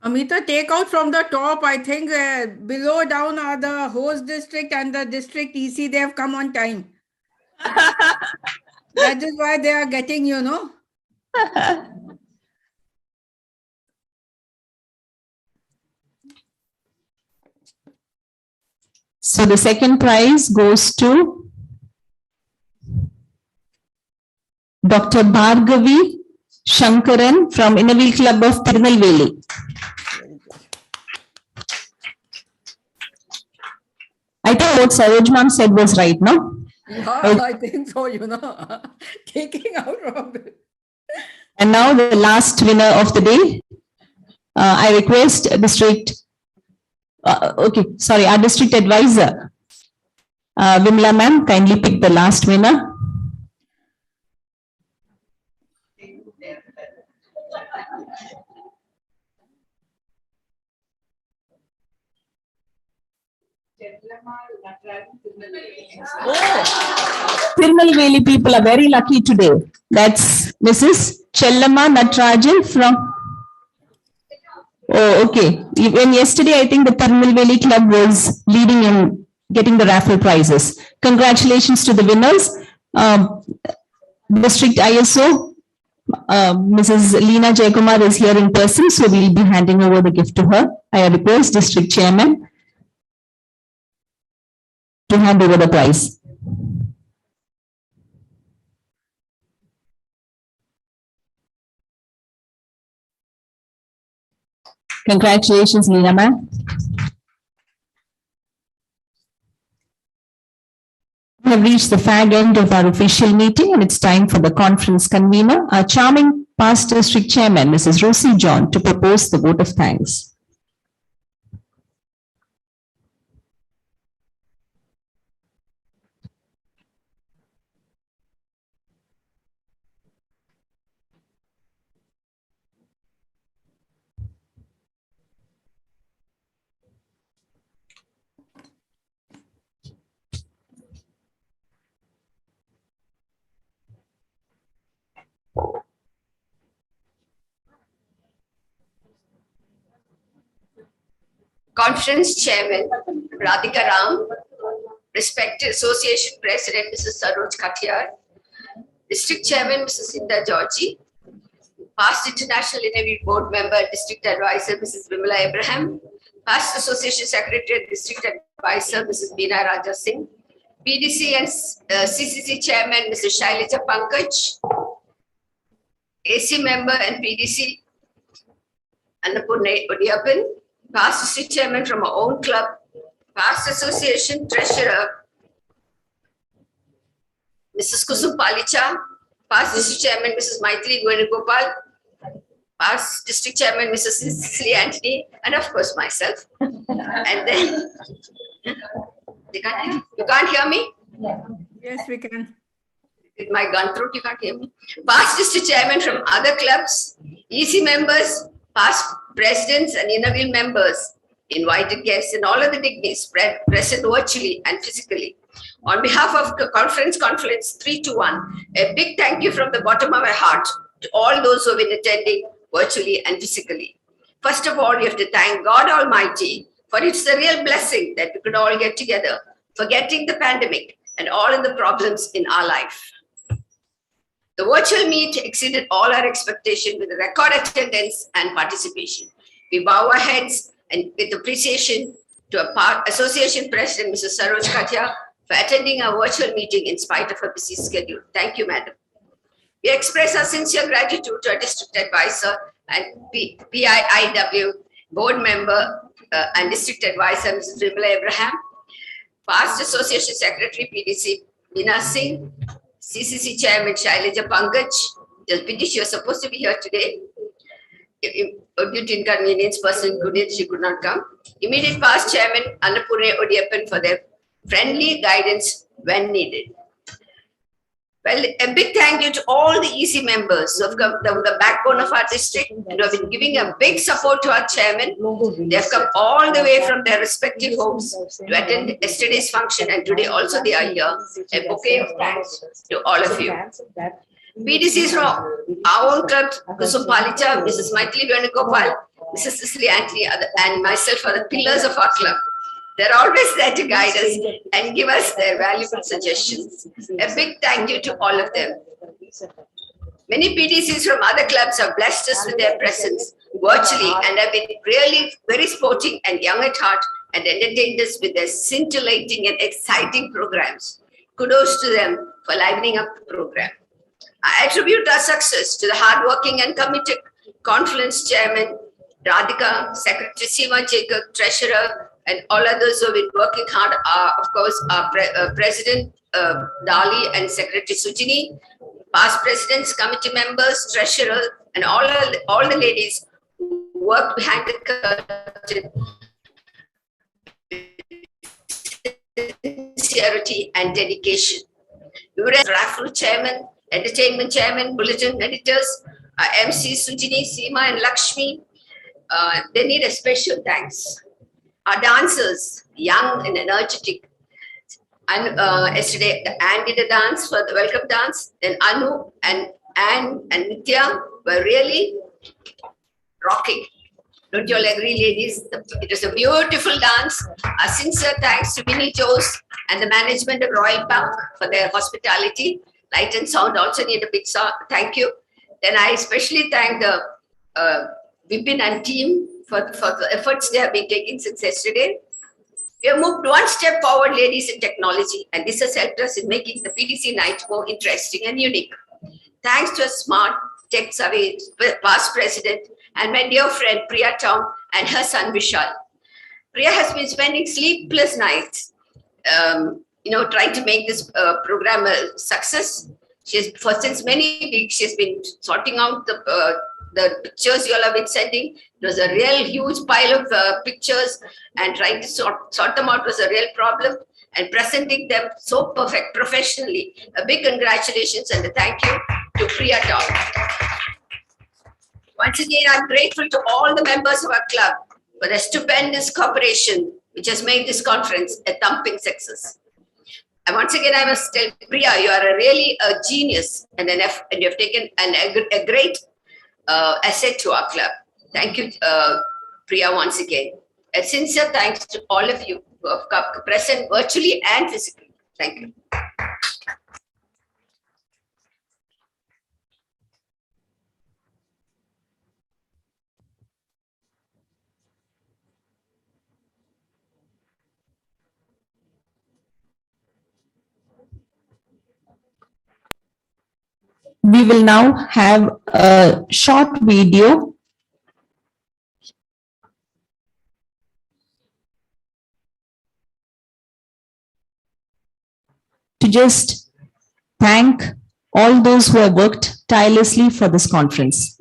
Amita, take out from the top. I think below down are the host district and the district EC. They have come on time. That is why they are getting, So the second prize goes to Dr. Bhargavi Shankaran from Innerville Club of Tirunelveli. I think what Saroj ma'am said was right, no? Yeah, I think so, taking out from it. And now the last winner of the day. I request our district advisor, Vimla ma'am, kindly pick the last winner. Tirunelveli people are very lucky today. That's Mrs. Chellama Natrajan from. Oh, okay. Even yesterday, I think the Tirunelveli club was leading in getting the raffle prizes. Congratulations to the winners. District ISO, Mrs. Leena Jayakumar is here in person, so we'll be handing over the gift to her. I request District Chairman to hand over the prize. Congratulations, Leena ma'am. We have reached the fag end of our official meeting and it's time for the conference convener, our charming past district chairman, Mrs. Rosie John, to propose the vote of thanks. Conference Chairman Radhika Ram, respected Association President Mrs. Saroj Katiyar, District Chairman Mrs. Sinda Georgie, past International Interview Board Member, District Advisor Mrs. Vimla Abraham, past Association Secretary, District Advisor Mrs. Beena Raja Singh, PDC and CCC Chairman Mrs. Shailaja Pankaj, AC Member and PDC Alappuzha Odiyapan, past district chairman from our own club, past association treasurer, Mrs. Kusum Palicha, past district chairman, Mrs. Maithili Gopal, past district chairman, Mrs. Cecily Anthony, and of course myself. And then, you can't hear me? Yes, we can. With my gun throat, you can't hear me. Past district chairman from other clubs, EC members, past presidents and Innerville members, invited guests and all other dignitaries present virtually and physically. On behalf of the Confluence 321, a big thank you from the bottom of my heart to all those who have been attending virtually and physically. First of all, we have to thank God Almighty, for it's a real blessing that we could all get together, forgetting the pandemic and all of the problems in our life. The virtual meet exceeded all our expectation with a record attendance and participation. We bow our heads and with appreciation to our Association President, Mrs. Saroj Katiyar, for attending our virtual meeting in spite of her busy schedule. Thank you, Madam. We express our sincere gratitude to our District Advisor and PIIW Board Member and District Advisor, Mrs. Vimla Abraham, past Association Secretary, PDC, Beena Singh, CCC Chairman Shailaja Pankaj, just pity she was supposed to be here today. Due to inconvenience, person couldn't, she could not come. Immediate past Chairman Alappuzha Odiyapan for their friendly guidance when needed. Well, a big thank you to all the EC members who have come, the backbone of our district, and who have been giving a big support to our chairman. They have come all the way from their respective homes to attend yesterday's function, and today also they are here. A bouquet of thanks to all of you. PDCs from our own club, Kusum Palicha, Mrs. Maithili Gopal, Mrs. Cicely Anthony and myself are the pillars of our club. They're always there to guide us and give us their valuable suggestions. A big thank you to all of them. Many PTCs from other clubs have blessed us with their presence virtually and have been really very sporting and young at heart and entertained us with their scintillating and exciting programs. Kudos to them for livening up the program. I attribute our success to the hardworking and committed Confluence Chairman Radhika, Secretary Seema Jacob, Treasurer, and all others who have been working hard. Of course, our President Dali and Secretary Sujini, past presidents, committee members, treasurer, and all the ladies who worked behind the curtain, sincerity and dedication. We were raffle chairman, entertainment chairman, bulletin editors, MC Sujini, Seema, and Lakshmi. They need a special thanks. Our dancers, young and energetic. And yesterday, Anne did a dance for the welcome dance. Then Anu and Anne and Nitya were really rocking. Don't you all agree, ladies? It was a beautiful dance. A sincere thanks to Minnie Joes and the management of Royal Park for their hospitality. Light and sound also need a big thank you. Then I especially thank the Vipin and team for the efforts they have been taking since yesterday. We have moved one step forward, ladies, in technology, and this has helped us in making the PTC night more interesting and unique. Thanks to a smart tech savvy past president and my dear friend Priya Tom and her son Vishal. Priya has been spending sleepless nights, trying to make this program a success. Since many weeks, she's been sorting out the pictures you all have been sending. It was a real huge pile of pictures, and trying to sort them out was a real problem, and presenting them so perfect professionally. A big congratulations and a thank you to Priya Tom. Once again, I'm grateful to all the members of our club for the stupendous cooperation which has made this conference a thumping success. And once again, I must tell Priya, you are really a genius and you have taken a great asset to our club. Thank you, Priya, once again. A sincere thanks to all of you who have come present virtually and physically. Thank you. We will now have a short video to just thank all those who have worked tirelessly for this conference.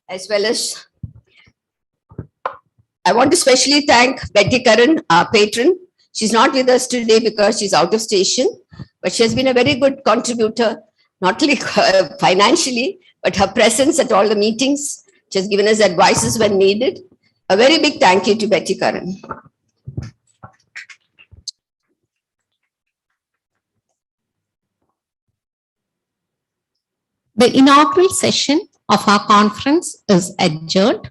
As well as I want to specially thank Betty Karan, our patron. She's not with us today because she's out of station, but she has been a very good contributor, not only financially, but her presence at all the meetings. She has given us advices when needed. A very big thank you to Betty Karan. The inaugural session of our conference is adjourned.